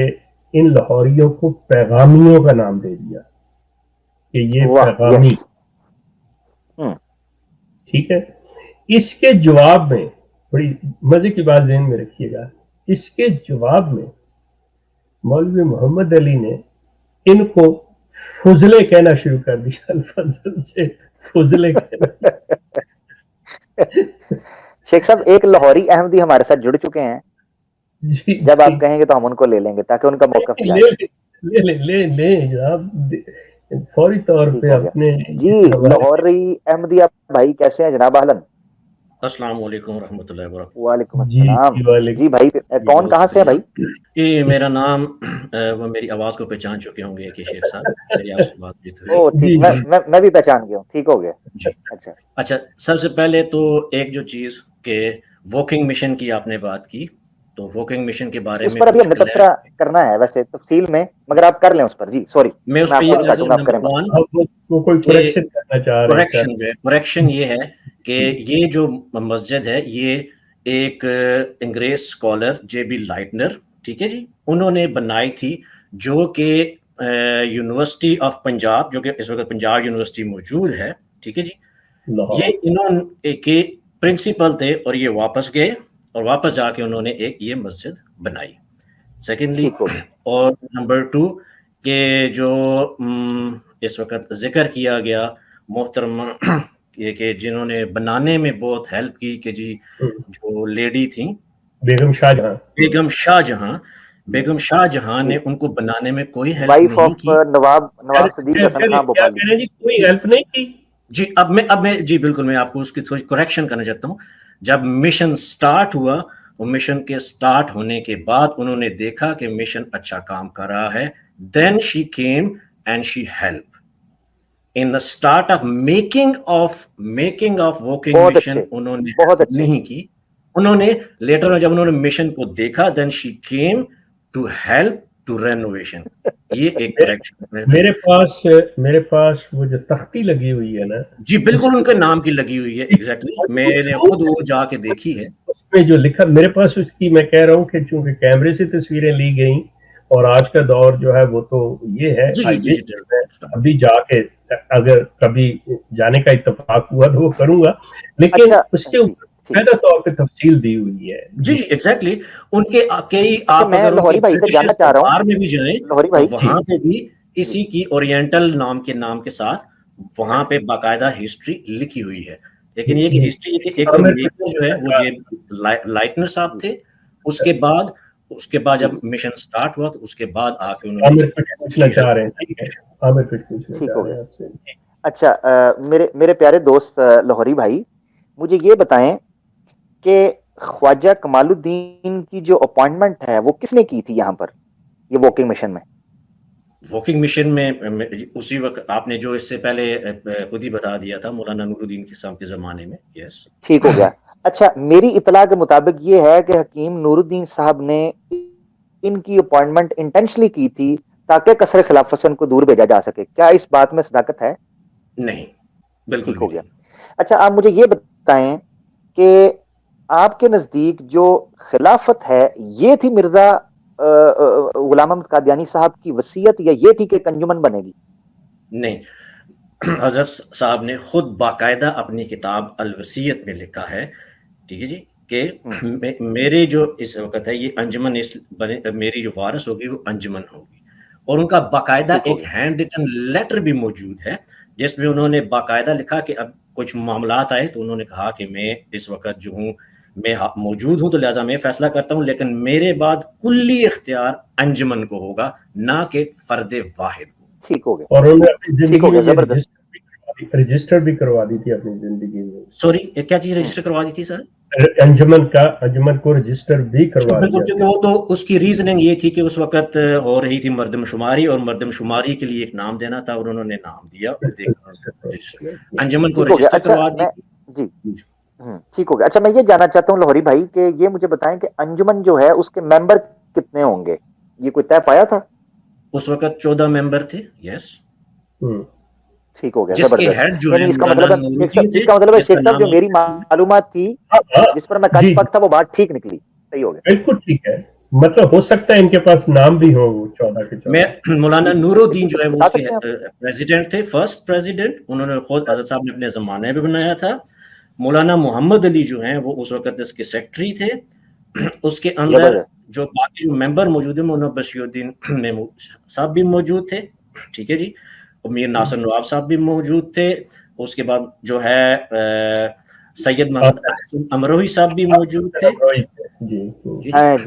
ان لاہوریوں کو پیغامیوں کا نام دے دیا کہ یہ پیغامی. ٹھیک ہے. اس کے جواب میں بڑی مزے کی بات ذہن میں رکھیے گا، اس کے جواب میں مولوی محمد علی نے ان کو فضلے کہنا شروع کر دیا. الفضل سے فضلے کہنا. شیخ صاحب ایک لاہوری احمدی ہمارے ساتھ جڑ چکے ہیں، جی جب آپ کہیں گے تو ہم ان کو لے لیں گے تاکہ ان کا موقف لے جناب، فوری طور پہ اپنے. جی لاہوری احمدی بھائی کیسے ہیں جناب؟ اہلن. السلام علیکم ورحمۃ اللہ وبرکاتہ. وعلیکم السلام. جی بھائی کون کہاں سے ہیں بھائی؟ جی میرا نام، وہ میری آواز کو پہچان چکے ہوں گے کہ شیخ صاحب میری آپ سے بات چیت ہوئی. میں بھی پہچان گیا ہوں. ٹھیک ہو گیا. جی اچھا، سب سے پہلے تو ایک جو چیز کہ واکنگ مشن کی آپ نے بات کی، تو واکنگ مشن کے بارے میں اس پر ابھی ہم نے تبصرہ کرنا ہے ویسے تفصیل میں، مگر آپ کر لیں اس پر. جی سوری میں اس پہ یہ کریکشن یہ ہے کہ یہ جو مسجد ہے یہ ایک انگریز اسکالر جے بی لائٹنر، ٹھیک ہے جی، انہوں نے بنائی تھی، جو کہ یونیورسٹی آف پنجاب، جو کہ اس وقت پنجاب یونیورسٹی موجود ہے، ٹھیک ہے جی، یہ انہوں کے پرنسپل تھے اور یہ واپس گئے اور واپس جا کے انہوں نے ایک یہ مسجد بنائی. سیکنڈلی، اور نمبر 2 کہ جو اس وقت ذکر کیا گیا محترم یہ کہ جنہوں نے بنانے میں بہت ہیلپ کی کہ جی جو لیڈی تھیں بیگم شاہ جہاں نے ان کو بنانے میں کوئی ہیلپ نہیں کی. نواب صدیق حسن خان بھوپالی کوئی ہیلپ نہیں کی. جی اب میں جی بالکل میں آپ کو اس کی تھوڑی کریکشن کرنا چاہتا ہوں. جب مشن سٹارٹ ہوا، وہ مشن کے سٹارٹ ہونے کے بعد انہوں نے دیکھا کہ مشن اچھا کام کر رہا ہے، then she came and she helped in the start of making of walking mission. انہوں نے نہیں کی، انہوں نے لیٹر جب انہوں نے مشن کو دیکھا then she came to help to renovation. یہ ایک کریکشن. میرے پاس وہ جو تختی لگی ہوئی ہے نا، جی بالکل ان کے نام کی لگی ہوئی ہے. ایگزیکٹلی میں نے خود وہ جا کے دیکھی ہے، اس میں جو لکھا میرے پاس اس کی، میں کہہ رہا ہوں کہ چونکہ کیمرے سے تصویریں لی گئیں اور آج کا دور جو ہے وہ تو یہ ہے، ابھی جا کے اگر کبھی جانے کا اتفاق ہوا تو وہ کروں گا، لیکن اس کے اوپر پہلا طور پہ تفصیل دی ہوئی ہے. جی ایگزیکٹلی ان کے کئی آپ میں لاہوری بھائی سے جاننا چاہ رہا ہوں، میں بھی جائیں وہاں پہ بھی اسی کی اورینٹل نام کے ساتھ وہاں پہ باقاعدہ ہسٹری لکھی ہوئی ہے. لیکن یہ کہ ہسٹری ایک جو ہے وہ لائٹنر صاحب تھے. اس کے بعد جب مشن سٹارٹ ہوا تو اس کے بعد آ کے انہوں نے پوچھنا چاہ رہے ہیں. اچھا میرے پیارے دوست لاہوری بھائی، مجھے یہ بتائیں کہ خواجہ کمال الدین کی جو اپوائنٹمنٹ ہے وہ کس نے کی تھی یہاں پر یہ واکنگ مشن میں؟ اسی وقت آپ نے جو اس سے پہلے خود ہی بتا دیا تھا، مولانا نور الدین صاحب کے زمانے میں. یس ٹھیک ہو گیا. اچھا میری اطلاع کے مطابق یہ ہے کہ حکیم نور الدین صاحب نے ان کی اپوائنٹمنٹ انٹینشنلی کی تھی تاکہ قصر خلاف حسن کو دور بھیجا جا سکے. کیا اس بات میں صداقت ہے؟ نہیں، بالکل ٹھیک ہو گیا. اچھا آپ مجھے یہ بتائیں کہ آپ کے نزدیک جو خلافت ہے یہ تھی مرزا غلام احمد قادیانی صاحب کی وصیت یا یہ تھی کہ انجمن بنے گی؟ نہیں، حضرت صاحب نے خود باقاعدہ اپنی کتاب الوصیت میں لکھا ہے، ٹھیک ہے جی، کہ میرے جو اس وقت ہے یہ انجمن میری جو وارث ہوگی وہ انجمن ہوگی. اور ان کا باقاعدہ ایک ہینڈ ریٹن لیٹر بھی موجود ہے جس میں انہوں نے باقاعدہ لکھا کہ اب کچھ معاملات آئے تو انہوں نے کہا کہ میں اس وقت جو ہوں میں موجود ہوں تو لہٰذا میں فیصلہ کرتا ہوں، لیکن میرے بعد کلی اختیار انجمن کو ہوگا، نہ کہ فرد واحد کو. ٹھیک ہو گیا. اور انہوں نے اپنی ٹھیک زندگی ہو میں گیا، یہ زبردست. رجسٹر بھی کروا دی تھی اپنی زندگی میں. سوری کیا چیز رجسٹر کروا دی تھی سر؟ انجمن کو رجسٹر بھی کروا بالکل، دیا. کیونکہ وہ تو اس کی ریزننگ یہ تھی کہ اس وقت ہو رہی تھی مردم شماری، اور مردم شماری کے لیے ایک نام دینا تھا، اور انہوں نے نام دیا اور انجمن کو ٹھیک ہو گیا. رجسٹر اچھا کروا دی. جی ٹھیک ہو گیا. اچھا میں یہ جاننا چاہتا ہوں لاہوری بھائی کہ یہ مجھے بتائیں کہ انجمن جو ہے اس کے ممبر کتنے ہوں گے؟ یہ کوئی طے پایا تھا؟ اس وقت 14 ممبر تھے. یس. ٹھیک ہو گیا، جس کے زبردست. ہیڈ جو یعنی ہے اس کا مولانا مطلب ہے نورالدین تھے، اس کا مطلب ہے جس کا شیخ صاحب جو نام میری معلومات تھی جس پر میں کچھ پک تھا وہ بات ٹھیک نکلی. صحیح ہو گیا. بالکل ٹھیک ہے. مطلب ہو سکتا ہے ان کے پاس نام بھی ہو 14 کے 14. میں مولانا نورالدین جو ہے وہ بتا اس کے سکتے ہیں آپ؟ پریزیڈنٹ تھے، فرسٹ پریزیڈنٹ. انہوں نے خود حضرت صاحب نے اپنے زمانے میں بنایا تھا. مولانا محمد علی جو ہیں وہ اس وقت اس کے سیکٹری تھے. اس کے اندر جو باقی جو ممبر موجود ہیں، مولانا بشیر الدین صاحب بھی موجود تھے. ٹھیک ہے جی. میر ناصر نواب صاحب بھی موجود تھے. اس کے بعد جو ہے سید محمد احسن امروہی صاحب بھی موجود تھے.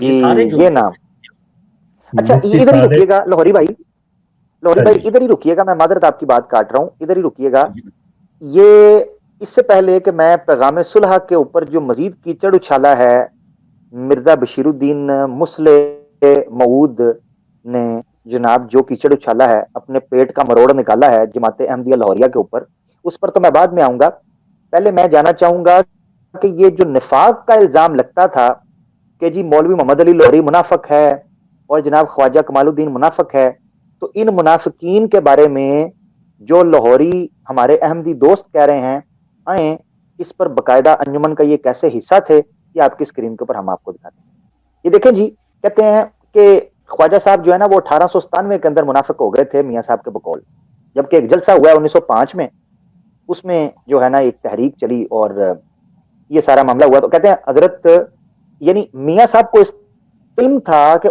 یہ سارے جو یہ نام. اچھا ادھر ہی رکیے گا لاہوری بھائی، ادھر ہی رکیے گا. میں معذرت آپ کی بات کاٹ رہا ہوں، ادھر ہی رکیے گا. یہ اس سے پہلے کہ میں پیغام صلح کے اوپر جو مزید کیچڑ اچھالا ہے مرزا بشیر الدین مسلح موعود نے جناب جو کیچڑ اچھالا ہے، اپنے پیٹ کا مروڑ نکالا ہے جماعت احمدیہ لاہوریہ کے اوپر، اس پر تو میں بعد میں آؤں گا. پہلے میں جانا چاہوں گا کہ یہ جو نفاق کا الزام لگتا تھا کہ جی مولوی محمد علی لاہوری منافق ہے اور جناب خواجہ کمال الدین منافق ہے، تو ان منافقین کے بارے میں جو لاہوری ہمارے احمدی دوست کہہ رہے ہیں، آئیں اس پر باقاعدہ انجمن کا یہ کیسے حصہ تھے یہ آپ کی اسکرین کے اوپر ہم آپ کو دکھاتے ہیں. یہ دیکھیں جی، کہتے ہیں کہ خواجہ صاحب جو ہے نا وہ 1897 کے اندر منافق ہو گئے تھے میاں صاحب کے بقول، جبکہ ایک جلسہ ہوا ہے 1905 میں، اس میں جو ہے نا ایک تحریک چلی اور یہ سارا معاملہ ہوا. تو کہتے ہیں حضرت یعنی میاں صاحب کو اس علم تھا کہ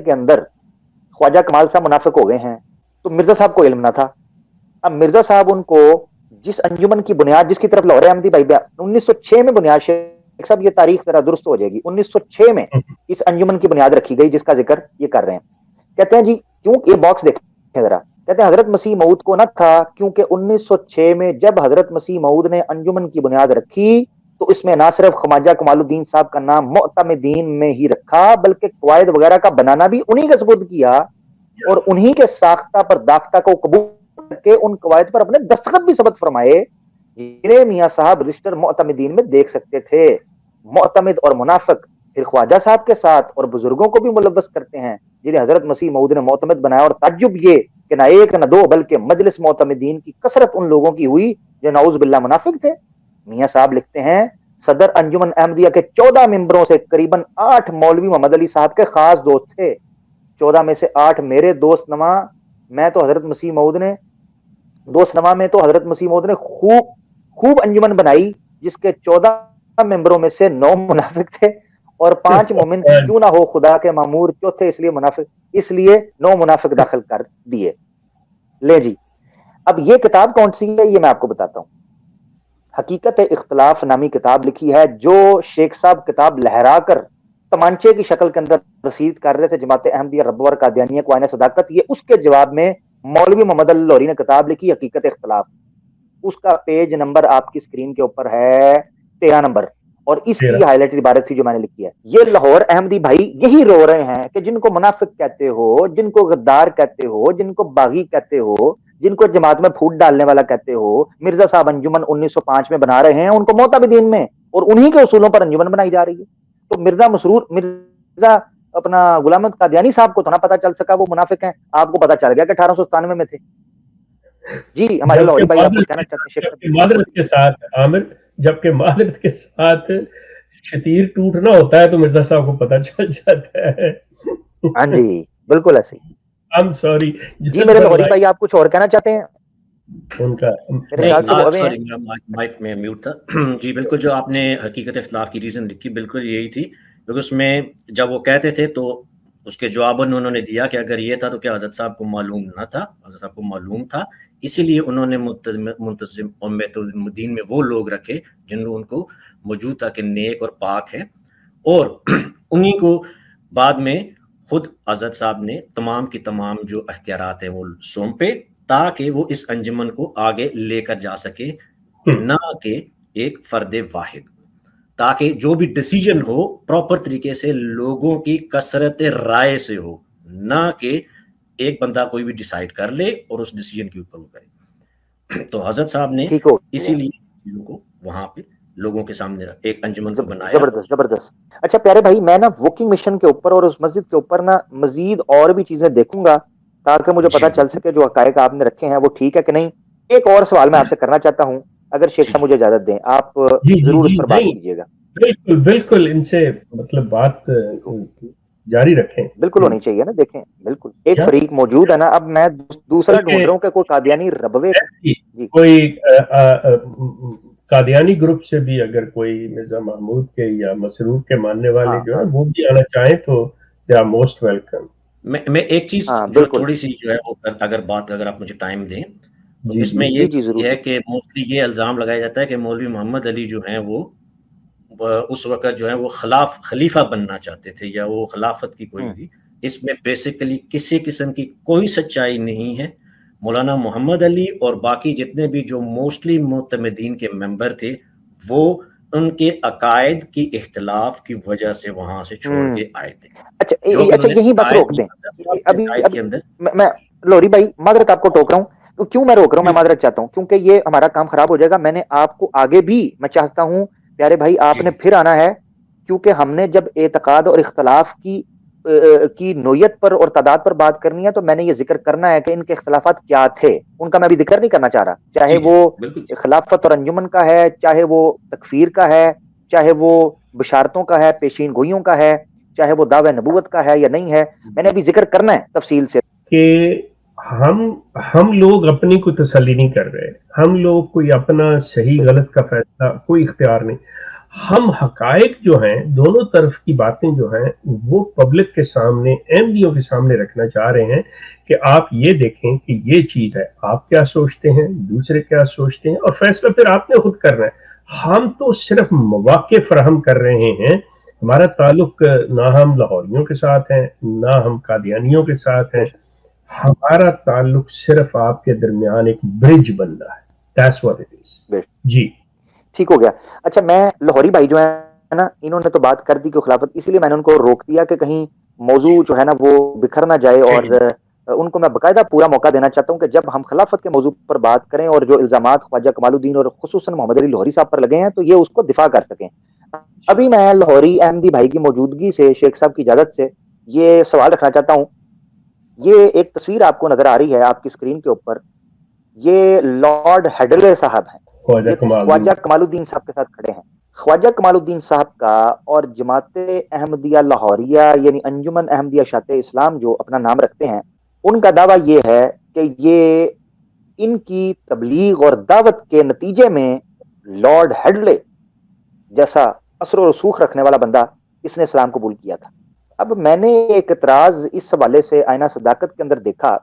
کے اندر خواجہ کمال صاحب منافق ہو گئے ہیں، تو مرزا صاحب کو علم نہ تھا. اب مرزا صاحب ان کو جس انجمن کی بنیاد جس کی طرف لاہور احمدی بھائی 1906 میں بنیاد، شیخ صاحب یہ تاریخ ذرا درست ہو جائے گی، 1906 میں اس انجمن کی بنیاد رکھی گئی جس کا ذکر یہ کر رہے ہیں. کہتے ہیں جی کیوں، یہ باکس دیکھیں ذرا. کہتے ہیں حضرت مسیح موعود کو نہ تھا، کیونکہ 1906 میں جب حضرت مسیح موعود نے انجمن کی بنیاد رکھی تو اس میں نہ صرف خواجہ کمال الدین صاحب کا نام معتمدین میں ہی رکھا، بلکہ قواعد وغیرہ کا بنانا بھی انہی کے سپرد کیا اور انہی کے ساختہ پر داختہ کو قبول کر کے ان قواعد پر اپنے دستخط بھی ثبت فرمائے جنہیں میاں صاحب رجسٹر معتمدین میں دیکھ سکتے تھے. معتمد اور منافق پھر خواجہ صاحب کے ساتھ اور بزرگوں کو بھی ملوث کرتے ہیں جنہیں حضرت مسیح موعود نے معتمد بنایا. اور تعجب یہ کہ نہ ایک نہ دو بلکہ مجلس معتمدین کی کثرت ان لوگوں کی ہوئی جو نعوذ باللہ منافق تھے. میاں صاحب لکھتے ہیں صدر انجمن احمدیہ کے 14 ممبروں سے قریباً 8 مولوی محمد علی صاحب کے خاص دوست تھے. 14 میں سے 8 میرے دوست نما میں تو حضرت مسیح موعود نے خوب انجمن بنائی جس کے 14 ممبروں میں سے 9 منافق تھے اور 5 مومن تھے. کیوں نہ ہو خدا کے مامور چوتھے اس لیے 9 منافق داخل کر دیے. لے جی اب یہ کتاب کون سی ہے یہ میں آپ کو بتاتا ہوں. حقیقت اختلاف نامی کتاب لکھی ہے جو شیخ صاحب کتاب لہرا کر تمانچے کی شکل کے اندر رسید کر رہے تھے جماعت احمدیہ ربور قادیانیہ کو آئین صداقت. یہ اس کے جواب میں مولوی محمد علی لاہوری نے کتاب لکھی حقیقت اختلاف. اس کا پیج نمبر آپ کی اسکرین کے اوپر ہے 13 نمبر اور اس کی ہائی لائٹڈ عبارت تھی جو میں نے لکھی ہے. یہ لاہور احمدی بھائی یہی رو رہے ہیں کہ جن کو منافق کہتے ہو، جن کو غدار کہتے ہو، جن کو باغی کہتے ہو، جن کو جماعت میں پھوٹ ڈالنے والا کہتے ہو، مرزا صاحب انجمن 1905 میں بنا رہے ہیں ان کو معتمدین میں اور انہی کے اصولوں پر انجمن بنائی جا رہی ہے. تو مرزا اپنا غلام احمد قادیانی صاحب کو تو نہ پتا چل سکا وہ منافق ہیں، آپ کو پتا چل گیا کہ 1897 میں تھے. جی ہمارے لاہوری بھائی آپ کو کہنا چاہتے ہیں معذرت کے ساتھ عامر، جبکہ معذرت کے ساتھ شتیر ٹوٹنا ہوتا ہے تو مرزا صاحب کو پتا چل جاتا ہے. ہاں جی بالکل ایسے ہی. I'm sorry. جی میرے لاہوری بھائی آپ کچھ اور کہنا چاہتے ہیں؟ ان کا مائک میں میوٹ تھا. جی بالکل، جو آپ نے حقیقت اختلاف کی ریزن لکھی بالکل یہی تھی، کیونکہ اس میں جب وہ کہتے تھے تو اس کے جواباً انہوں نے دیا کہ اگر یہ تھا تو کیا حضرت صاحب کو معلوم نہ تھا؟ حضرت صاحب کو معلوم تھا، اسی لیے انہوں نے منتظم امت الدین میں وہ لوگ رکھے جن کو ان کو موجود تھا کہ نیک اور پاک ہے، اور انہی کو بعد میں خود حضرت صاحب نے تمام کی تمام جو اختیارات ہیں وہ سونپے تاکہ وہ اس انجمن کو آگے لے کر جا سکے، نہ کہ ایک فرد واحد، تاکہ جو بھی ڈیسیجن ہو پراپر طریقے سے لوگوں کی کثرت رائے سے ہو، نہ کہ ایک بندہ کوئی بھی ڈیسائیڈ کر لے اور اس ڈیسیجن کے اوپر وہ کرے۔ تو حضرت صاحب نے ٹھیک ہو اسی لیے چیزوں کو وہاں پہ لوگوں کے سامنے ایک انجمن کو بنایا۔ زبردست زبردست۔ اچھا پیارے بھائی، میں نا ووکنگ مشن کے اوپر اور اس مسجد کے اوپر نا مزید اور بھی چیزیں دیکھوں گا تاکہ مجھے پتا چل سکے جو حقائق آپ نے رکھے ہیں وہ ٹھیک ہے کہ نہیں۔ ایک اور سوال میں آپ سے کرنا چاہتا ہوں، اگر شیخ صاحب مجھے اجازت دیں، آپ ضرور اس پر بات کیجیے گا۔ بالکل بالکل، ان سے مطلب بات جاری رکھیں، بالکل ہونی چاہیے نا۔ دیکھیں بالکل ایک فریق موجود ہے نا، اب میں دوسرا ڈھونڈ رہا ہوں کہ کوئی قادیانی ربوے کوئی قادیانی گروپ سے بھی اگر کوئی مرزا محمود کے یا مسرور کے ماننے والے جو ہے وہ بھی آنا چاہیں تو دے آر موسٹ ویلکم۔ میں ایک چیز جو تھوڑی سی جو ہے اگر آپ مجھے ٹائم دیں تو اس میں یہ ہے کہ موسٹلی یہ الزام لگایا جاتا ہے کہ مولوی محمد علی جو ہیں وہ اس وقت جو ہے وہ خلیفہ بننا چاہتے تھے یا وہ خلافت کی کوئی تھی۔ اس میں بیسیکلی کسی قسم کی کوئی سچائی نہیں ہے۔ مولانا محمد علی اور باقی جتنے بھی جو موسٹلی معتمدین کے ممبر تھے وہ ان کے عقائد کی اختلاف کی وجہ سے وہاں سے چھوڑ کے آئے تھے۔ اچھا یہی بس روک دیں ابھی میں لوری بھائی، معذرت آپ کو ٹوک رہا ہوں، کیوں میں روک رہا ہوں، میں معذرت چاہتا ہوں کیونکہ یہ ہمارا کام خراب ہو جائے گا۔ میں نے آپ کو آگے بھی میں چاہتا ہوں پیارے بھائی آپ نے پھر آنا ہے، کیونکہ ہم نے جب اعتقاد اور اختلاف کی نوعیت پر اور تعداد پر بات کرنی ہے تو میں نے یہ ذکر کرنا ہے کہ ان کے اختلافات کیا تھے، ان کا میں بھی ذکر نہیں کرنا چاہ رہا، چاہے وہ خلافت اور انجمن کا ہے، چاہے وہ تکفیر کا ہے، چاہے وہ بشارتوں کا ہے، پیشین گوئیوں کا ہے، چاہے وہ دعوی نبوت کا ہے یا نہیں ہے، میں نے ابھی ذکر کرنا ہے تفصیل سے کہ ہم لوگ اپنی کو تسلی نہیں کر رہے، ہم لوگ کوئی اپنا صحیح غلط کا فیصلہ کوئی اختیار نہیں، ہم حقائق جو ہیں دونوں طرف کی باتیں جو ہیں وہ پبلک کے سامنے احمدیوں کے سامنے رکھنا چاہ رہے ہیں کہ آپ یہ دیکھیں کہ یہ چیز ہے، آپ کیا سوچتے ہیں، دوسرے کیا سوچتے ہیں، اور فیصلہ پھر آپ نے خود کرنا ہے۔ ہم تو صرف مواقع فراہم کر رہے ہیں، ہمارا تعلق نہ ہم لاہوریوں کے ساتھ ہیں نہ ہم قادیانیوں کے ساتھ ہیں، ہمارا تعلق صرف آپ کے درمیان ایک برج بن رہا ہے۔ That's what it is۔ جی ٹھیک ہو گیا۔ اچھا میں لاہوری بھائی جو ہے نا انہوں نے تو بات کر دی کہ خلافت، اسی لیے میں نے ان کو روک دیا کہ کہیں موضوع جو ہے نا وہ بکھر نہ جائے، اور ان کو میں باقاعدہ پورا موقع دینا چاہتا ہوں کہ جب ہم خلافت کے موضوع پر بات کریں اور جو الزامات خواجہ کمال الدین اور خصوصاً محمد علی لاہوری صاحب پر لگے ہیں تو یہ اس کو دفاع کر سکیں۔ ابھی میں لاہوری احمدی بھائی کی موجودگی سے شیخ صاحب کی اجازت سے یہ سوال رکھنا چاہتا ہوں۔ یہ ایک تصویر آپ کو نظر آ رہی ہے آپ کی اسکرین کے اوپر، یہ لارڈ ہیڈلے صاحب ہیں، خواجہ کمال الدین صاحب کے ساتھ کھڑے ہیں۔ خواجہ کمال الدین صاحب کا اور جماعت احمدیہ لاہوریہ یعنی انجمن احمدیہ اشاعت اسلام جو اپنا نام رکھتے ہیں، ان کا دعویٰ یہ ہے کہ یہ ان کی تبلیغ اور دعوت کے نتیجے میں لارڈ ہیڈلے جیسا اثر و رسوخ رکھنے والا بندہ اس نے اسلام قبول کیا تھا۔ اب میں نے ایک اعتراض اس حوالے سے آئینہ صداقت کے اندر دیکھا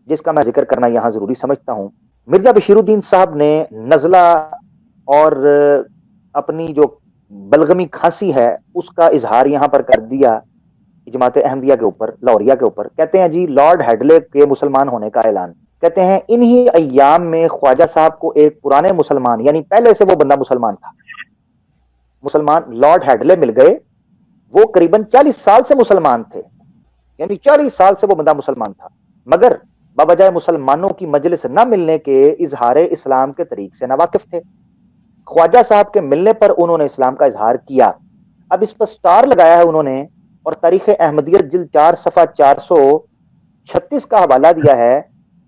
جس کا میں ذکر کرنا یہاں ضروری سمجھتا ہوں۔ مرزا بشیر الدین صاحب نے نزلہ اور اپنی جو بلغمی کھانسی ہے اس کا اظہار یہاں پر کر دیا جماعت احمدیہ کے اوپر، لاہوریہ کے اوپر۔ کہتے ہیں جی لارڈ ہیڈلے کے مسلمان ہونے کا اعلان، کہتے ہیں انہی ایام میں خواجہ صاحب کو ایک پرانے مسلمان یعنی پہلے سے وہ بندہ مسلمان تھا، مسلمان لارڈ ہیڈلے مل گئے، وہ قریباً 40 سال سے مسلمان تھے، یعنی 40 سال سے وہ بندہ مسلمان تھا، مگر بجائے مسلمانوں کی مجلس نہ ملنے کے اظہار اسلام کے طریق سے ناواقف تھے۔ خواجہ صاحب کے ملنے پر انہوں نے اسلام کا اظہار کیا۔ اب اس پر سٹار لگایا ہے انہوں نے اور تاریخ احمدیت جلد 4 صفحہ 436 کا حوالہ دیا ہے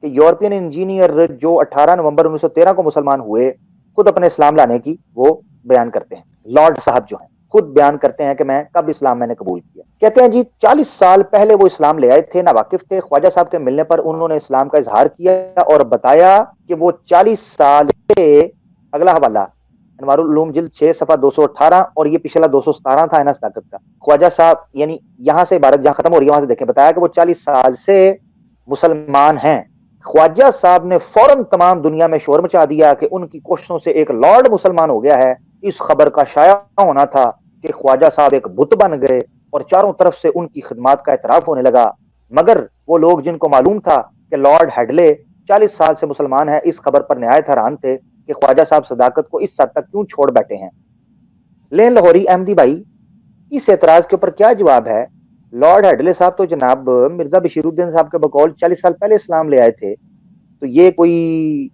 کہ یورپین انجینئر جو 18 نومبر 1913 کو مسلمان ہوئے خود اپنے اسلام لانے کی وہ بیان کرتے ہیں، لارڈ صاحب جو ہیں خود بیان کرتے ہیں کہ میں کب اسلام میں نے قبول کیا۔ کہتے ہیں جی 40 سال پہلے وہ اسلام لے آئے تھے، ناواقف تھے، خواجہ صاحب کے ملنے پر انہوں نے اسلام کا اظہار کیا اور بتایا کہ وہ 40 سال سے، اگلا حوالہ انوار العلوم جلد 6 صفحہ 218 اور یہ پچھلا 217 تھا انس طاقت کا، خواجہ صاحب یعنی یہاں سے عبارت جہاں ختم ہو رہی ہے وہاں سے دیکھیں، بتایا کہ وہ 40 سال سے مسلمان ہیں۔ خواجہ صاحب نے فوراً تمام دنیا میں شور مچا دیا کہ ان کی کوششوں سے ایک لارڈ مسلمان ہو گیا ہے، اس خبر کا شائع ہونا تھا کہ خواجہ صاحب ایک بت بن گئے اور چاروں طرف سے ان کی خدمات کا اعتراف ہونے لگا. مگر وہ لوگ جن کو معلوم تھا کہ لارڈ ہیڈلے 40 سال سے مسلمان ہیں اس خبر پر نہایت حیران تھے کہ خواجہ صاحب صداقت کو اس حد تک کیوں چھوڑ بیٹھے ہیں. لین لاہوری احمدی بھائی، اس اعتراض کے اوپر کیا جواب ہے؟ لارڈ ہیڈلے صاحب تو جناب مرزا بشیر الدین صاحب کے بقول 40 سال پہلے اسلام لے آئے تھے، تو یہ کوئی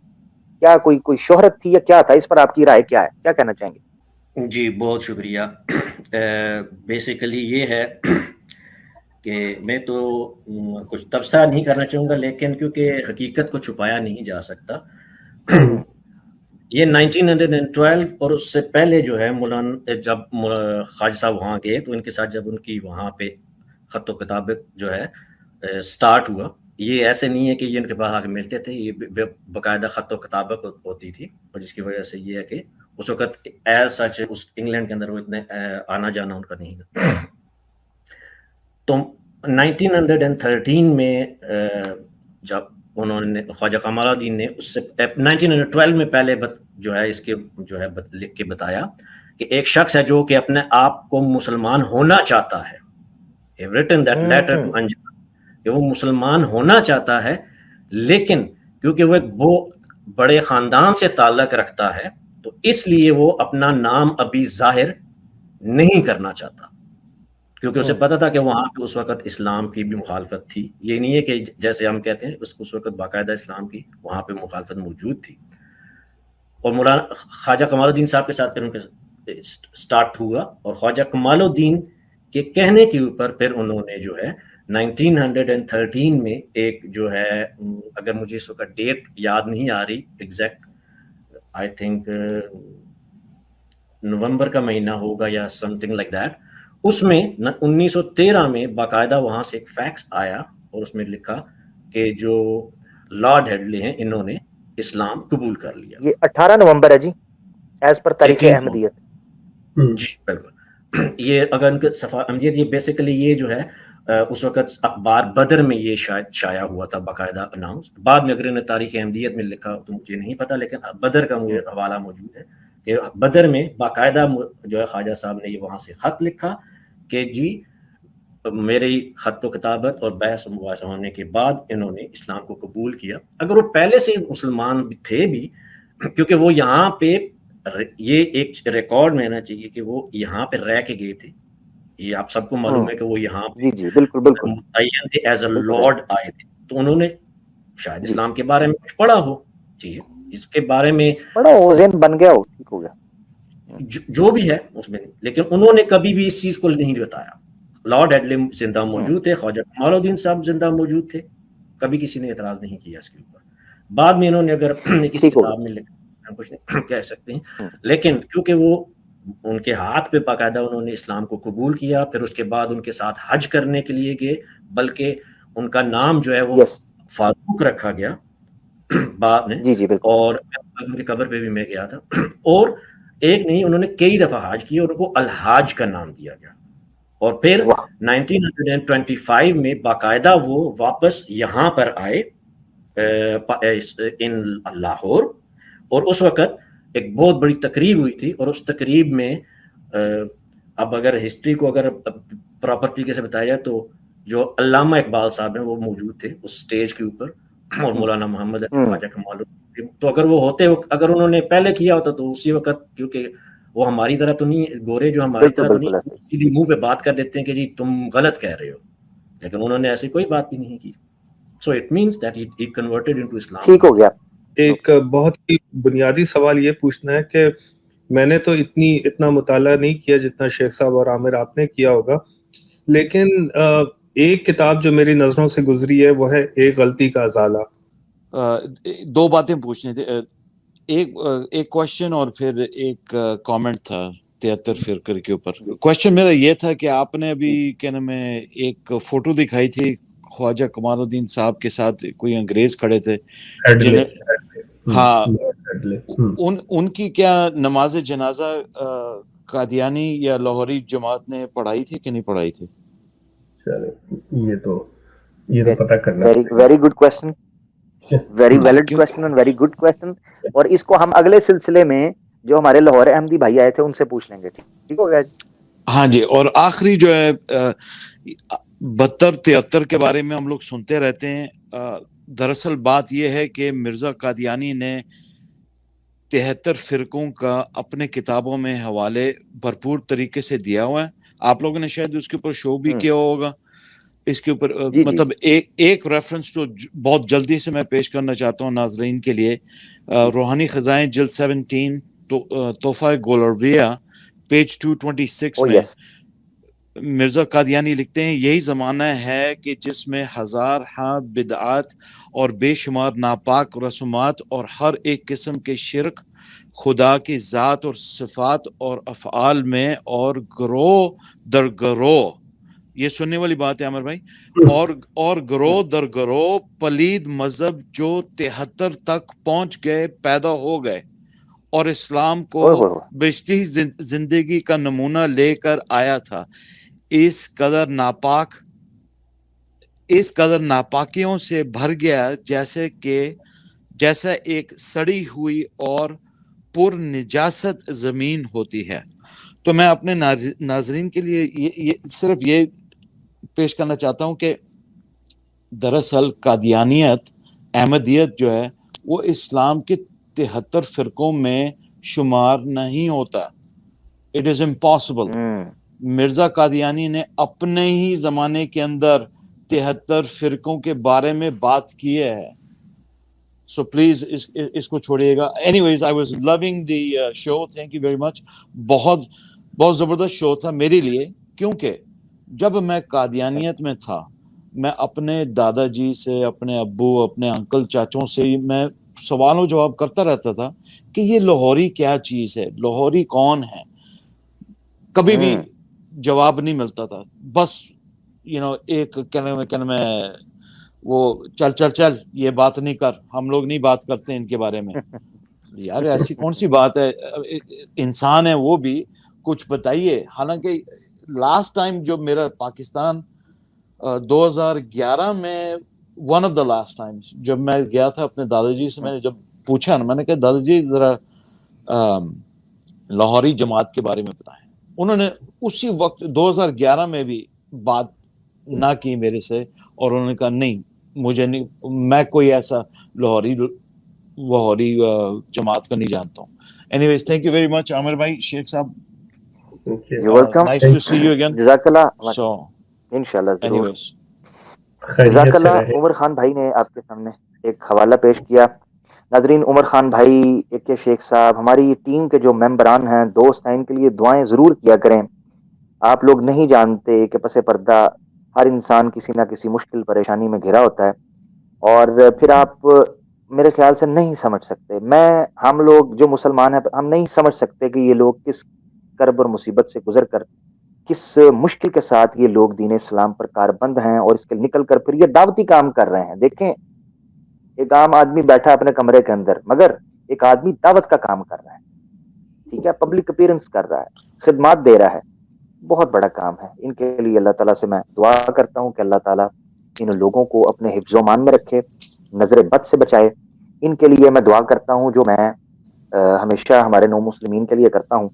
شہرت تھی یا کیا تھا؟ اس پر آپ کی رائے کیا ہے، کیا کہنا چاہیں گے؟ جی بہت شکریہ. بیسیکلی یہ ہے کہ میں تو کچھ تبصرہ نہیں کرنا چاہوں گا، لیکن کیونکہ حقیقت کو چھپایا نہیں جا سکتا. یہ 1912 اور اس سے پہلے جو ہے مولانا جب خواجہ صاحب وہاں گئے تو ان کے ساتھ جب ان کی وہاں پہ خط و کتابت جو ہے سٹارٹ ہوا، یہ ایسے نہیں ہے کہ یہ ان کے پاس آ کے ملتے تھے، یہ باقاعدہ خط و کتابت ہوتی تھی، اور جس کی وجہ سے یہ ہے کہ اس وقت ایز سچ اس انگلینڈ کے اندر وہ اتنے آنا جانا ان کا نہیں تھا. تو 1913 میں جب انہوں نے خواجہ کمال الدین نے اس سے 1912 میں پہلے جو ہے اس کے جو ہے لکھ کے بتایا کہ ایک شخص ہے جو کہ اپنے آپ کو مسلمان ہونا چاہتا ہے. He written that letter to انجمن کہ وہ مسلمان ہونا چاہتا ہے، لیکن کیونکہ وہ ایک بڑے خاندان سے تعلق رکھتا ہے تو اس لیے وہ اپنا نام ابھی ظاہر نہیں کرنا چاہتا، کیونکہ اسے پتا تھا کہ وہاں پہ اس وقت اسلام کی بھی مخالفت تھی. یہ نہیں ہے کہ جیسے ہم کہتے ہیں اس وقت باقاعدہ اسلام کی وہاں پہ مخالفت موجود تھی. اور مولانا خواجہ کمال الدین صاحب کے ساتھ پھر ان کے سٹارٹ ہوا، اور خواجہ کمال الدین کے کہنے کے اوپر پھر انہوں نے جو ہے 1913 میں ایک جو ہے، اگر مجھے اس وقت ڈیٹ یاد نہیں آ رہی ایگزیکٹ، آئی تھنک نومبر کا مہینہ ہوگا یا سم تھنگ لائک دیٹ، اس میں 1913 میں باقاعدہ وہاں سے ایک فیکس آیا اور اس میں لکھا کہ جو لارڈ ہیڈلے ہیں انہوں نے اسلام قبول کر لیا. یہ 18 نومبر ہے جی، ایز پر تاریخ احمدیت. جی بالکل. یہ اگر ان کے صفحہ احمدیت، یہ بیسیکلی یہ جو ہے اس وقت اخبار بدر میں یہ شاید شائع ہوا تھا باقاعدہ اناؤنس. بعد میں اگر انہیں تاریخ احمدیت میں لکھا تو مجھے نہیں پتا، لیکن بدر کا مجھے حوالہ موجود ہے کہ بدر میں باقاعدہ جو ہے خواجہ صاحب نے یہ وہاں سے خط لکھا کہ جی میری خط و کتابت اور بحث و مباحثہ ہونے کے بعد انہوں نے اسلام کو قبول کیا. اگر وہ پہلے سے مسلمان تھے بھی، کیونکہ وہ یہاں پہ یہ ایک ریکارڈ میں آنا چاہیے کہ وہ یہاں پہ رہ کے گئے تھے. یہ آپ سب کو معلوم ہے کہ وہ یہاں پہ جی بالکل بالکل متعین تھے، ایز اے لارڈ آئے تھے، تو انہوں نے شاید اسلام کے بارے میں کچھ پڑھا ہو، ٹھیک ہے، اس کے بارے میں پڑھا ہو، ذہن بن گیا ہو، ٹھیک ہو گیا جو بھی ہے اس میں، لیکن انہوں نے کبھی بھی اس چیز کو نہیں بتایا. لارڈ ہیڈلے زندہ موجود تھے، خواجہ کمال الدین صاحب زندہ موجود تھے، کبھی کسی نے اعتراض نہیں کیا اس کے اوپر. بعد میں انہوں نے اگر کسی کتاب میں لکھا کچھ نہیں کہہ سکتے ہیں، لیکن کیونکہ وہ ان کے ہاتھ پہ باقاعدہ انہوں نے اسلام کو قبول کیا، پھر اس کے بعد ان کے ساتھ حج کرنے کے لیے گئے، بلکہ ان کا نام جو ہے وہ فاروق رکھا گیا بعد میں. اور ان کی قبر پہ بھی میں گیا تھا، اور ایک نہیں انہوں نے کئی دفعہ حج کیا اور ان کو الحاج کا نام دیا گیا. اور پھر 1925 میں باقاعدہ وہ واپس یہاں پر آئے ان لاہور، اور اس وقت ایک بہت بڑی تقریب ہوئی تھی، اور اس تقریب میں اب اگر ہسٹری کو اگر پراپر طریقے سے بتایا جائے تو جو علامہ اقبال صاحب ہیں وہ موجود تھے اس سٹیج کے اوپر، اور مولانا محمد خواجہ کمال الدین. تو اگر وہ ہوتے، اگر انہوں نے پہلے کیا ہوتا تو اسی وقت، کیونکہ وہ ہماری طرح تو نہیں گورے، جو ہماری طرح تو نہیں سیدھی منہ پہ بات کر دیتے ہیں کہ جی تم غلط کہہ رہے ہو، لیکن انہوں نے ایسی کوئی بات بھی نہیں کی. So it means that he converted into Islam. ٹھیک ہو گیا. ایک بہت ہی بنیادی سوال یہ پوچھنا ہے کہ میں نے تو اتنا مطالعہ نہیں کیا جتنا شیخ صاحب اور عامر آپ نے کیا ہوگا، لیکن ایک کتاب جو میری نظروں سے گزری ہے وہ ہے ایک غلطی کا ازالہ. دو باتیں پوچھنی تھی، ایک کوشچن اور پھر ایک کامنٹ تھا 73 فرقے کے اوپر. کوشچن میرا یہ تھا کہ آپ نے ابھی کیا نام ہے ایک فوٹو دکھائی تھی خواجہ کمال الدین صاحب کے ساتھ کوئی انگریز کھڑے تھے، ہاں، ان کی کیا نماز جنازہ قادیانی یا لاہوری جماعت نے پڑھائی تھی کہ نہیں پڑھائی تھی؟ یہ تو پتہ کرنا. Very good question, very valid question and very good question. اور اس کو ہم اگلے سلسلے میں جو ہمارے لاہور احمدی بھائی آئے تھے ان سے پوچھ لیں گے. ٹھیک ہو گیا جی؟ ہاں جی. اور آخری جو ہے 72-73 کے بارے میں ہم لوگ سنتے رہتے ہیں. دراصل بات یہ ہے کہ مرزا قادیانی نے 73 فرقوں کا اپنے کتابوں میں حوالے بھرپور طریقے سے دیا ہوا ہے. آپ لوگوں نے شاید اس کے اوپر شو بھی کیا ہوگا. اس کے اوپر جی مطلب ایک ریفرنس تو بہت جلدی سے میں پیش کرنا چاہتا ہوں ناظرین کے لیے. روحانی خزائیں جلد 17 تحفہ گولرویہ پیج 226 میں مرزا قادیانی لکھتے ہیں یہی زمانہ ہے کہ جس میں ہزار ہاں بدعات اور بے شمار ناپاک رسومات اور ہر ایک قسم کے شرک خدا کی ذات اور صفات اور افعال میں اور گروہ در گروہ، یہ سننے والی بات ہے عامر بھائی، اور گروہ در گروہ پلید مذہب جو 73 تک پہنچ گئے پیدا ہو گئے اور اسلام کو بیشتی زندگی کا نمونہ لے کر آیا تھا. اس قدر ناپاکیوں سے بھر گیا جیسا ایک سڑی ہوئی اور پر نجاست زمین ہوتی ہے. تو میں اپنے ناظرین کے لیے صرف یہ پیش کرنا چاہتا ہوں کہ دراصل قادیانیت احمدیت جو ہے وہ اسلام کے 73 فرقوں میں شمار نہیں ہوتا. It is impossible. Mirza Qadiani نے اپنے ہی زمانے کے اندر 73 فرقوں کے بارے میں بات کی ہے. سو پلیز اس کو چھوڑیے گا. Anyways I was loving the show. Thank you very much. بہت بہت زبردست شو تھا میرے لیے، کیونکہ جب میں قادیانیت میں تھا میں اپنے دادا جی سے، اپنے ابو، اپنے انکل چاچوں سے میں سوال و جواب کرتا رہتا تھا کہ یہ لاہوری کیا چیز ہے، لاہوری کون ہے. کبھی بھی جواب نہیں ملتا تھا. بس ایک کہنے میں وہ چل یہ بات نہیں کر، ہم لوگ نہیں بات کرتے ان کے بارے میں. یار ایسی کون سی بات ہے، انسان ہے وہ بھی، کچھ بتائیے. حالانکہ لاسٹ ٹائم جو میرا پاکستان 2011 میں one of the last Times جب میں گیا تھا اپنے دادا جی سے، میں نے جب پوچھا نا، میں نے کہا دادا جی ذرا لاہوری جماعت کے بارے میں بتائیں. انہوں نے اسی وقت 2011 میں بھی بات نہ کی میرے سے، اور انہوں نے کہا نہیں مجھے نہیں، میں کوئی ایسا لاہوری جماعت کو نہیں جانتا ہوں. Anyways thank you very much Aamir بھائی. شیخ صاحب nice to see you again. جزاک اللہ. سو انشاءاللہ ضرور. anyways جزاک اللہ. عمر خان بھائی نے آپ کے سامنے ایک حوالہ پیش کیا. ناظرین، عمر خان بھائی، ایک شیخ صاحب، ہماری ٹیم کے جو ممبران ہیں، دوست ہیں، ان کے لیے دعائیں ضرور کیا کریں. آپ لوگ نہیں جانتے کہ پس پردہ ہر انسان کسی نہ کسی مشکل پریشانی میں گھرا ہوتا ہے، اور پھر آپ میرے خیال سے نہیں سمجھ سکتے. ہم لوگ جو مسلمان ہیں ہم نہیں سمجھ سکتے کہ یہ لوگ کس کرب اور مصیبت سے گزر کر، کس مشکل کے ساتھ یہ لوگ دین اسلام پر کاربند ہیں اور اس کے نکل کر پھر یہ دعوتی کام کر رہے ہیں. دیکھیں، ایک عام آدمی بیٹھا اپنے کمرے کے اندر، مگر ایک آدمی دعوت کا کام کر رہا ہے. ٹھیک ہے، پبلک اپیرنس کر رہا ہے، خدمات دے رہا ہے. بہت بڑا کام ہے. ان کے لیے اللہ تعالیٰ سے میں دعا کرتا ہوں کہ اللہ تعالیٰ ان لوگوں کو اپنے حفظ و مان میں رکھے، نظر بد سے بچائے. ان کے لیے میں دعا کرتا ہوں جو میں ہمیشہ ہمارے نو مسلمین کے لیے کرتا ہوں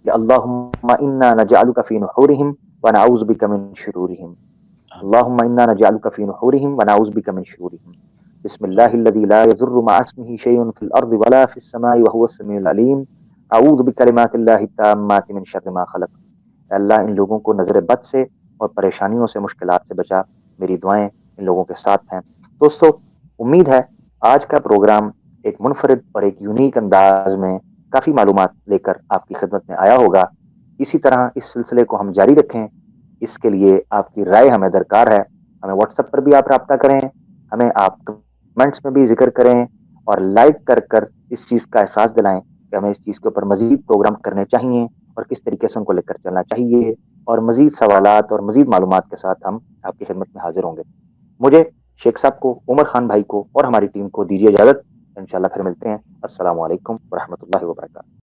کہ اللہم انا نجعلک فی نحورہم ونعوذ بک من شرورہم. اللہم انا نجعلک فی نحورہم ونعوذ بک من شرورہم. بسم اللہ الذی لا یضر مع اسمہ شیء فی الارض ولا فی السماء وهو السمیع العلیم. اعوذ بکلمات اللہ التامات من شر ما خلق. اللہ ان لوگوں کو نظر بد سے اور پریشانیوں سے، مشکلات سے بچا. میری دعائیں ان لوگوں کے ساتھ ہیں. دوستو، امید ہے آج کا پروگرام ایک منفرد اور ایک یونیک انداز میں کافی معلومات لے کر آپ کی خدمت میں آیا ہوگا. اسی طرح اس سلسلے کو ہم جاری رکھیں. اس کے لیے آپ کی رائے ہمیں درکار ہے. ہمیں واٹس ایپ پر بھی آپ رابطہ کریں، ہمیں آپ کمنٹس میں بھی ذکر کریں، اور لائک کر کر اس چیز کا احساس دلائیں کہ ہمیں اس چیز کے اوپر مزید پروگرام کرنے چاہیے اور کس طریقے سے ان کو لے کر چلنا چاہیے. اور مزید سوالات اور مزید معلومات کے ساتھ ہم آپ کی خدمت میں حاضر ہوں گے. مجھے، شیخ صاحب کو، عمر خان بھائی کو اور ہماری ٹیم کو دیجیے اجازت. انشاءاللہ پھر ملتے ہیں. السلام علیکم ورحمۃ اللہ وبرکاتہ.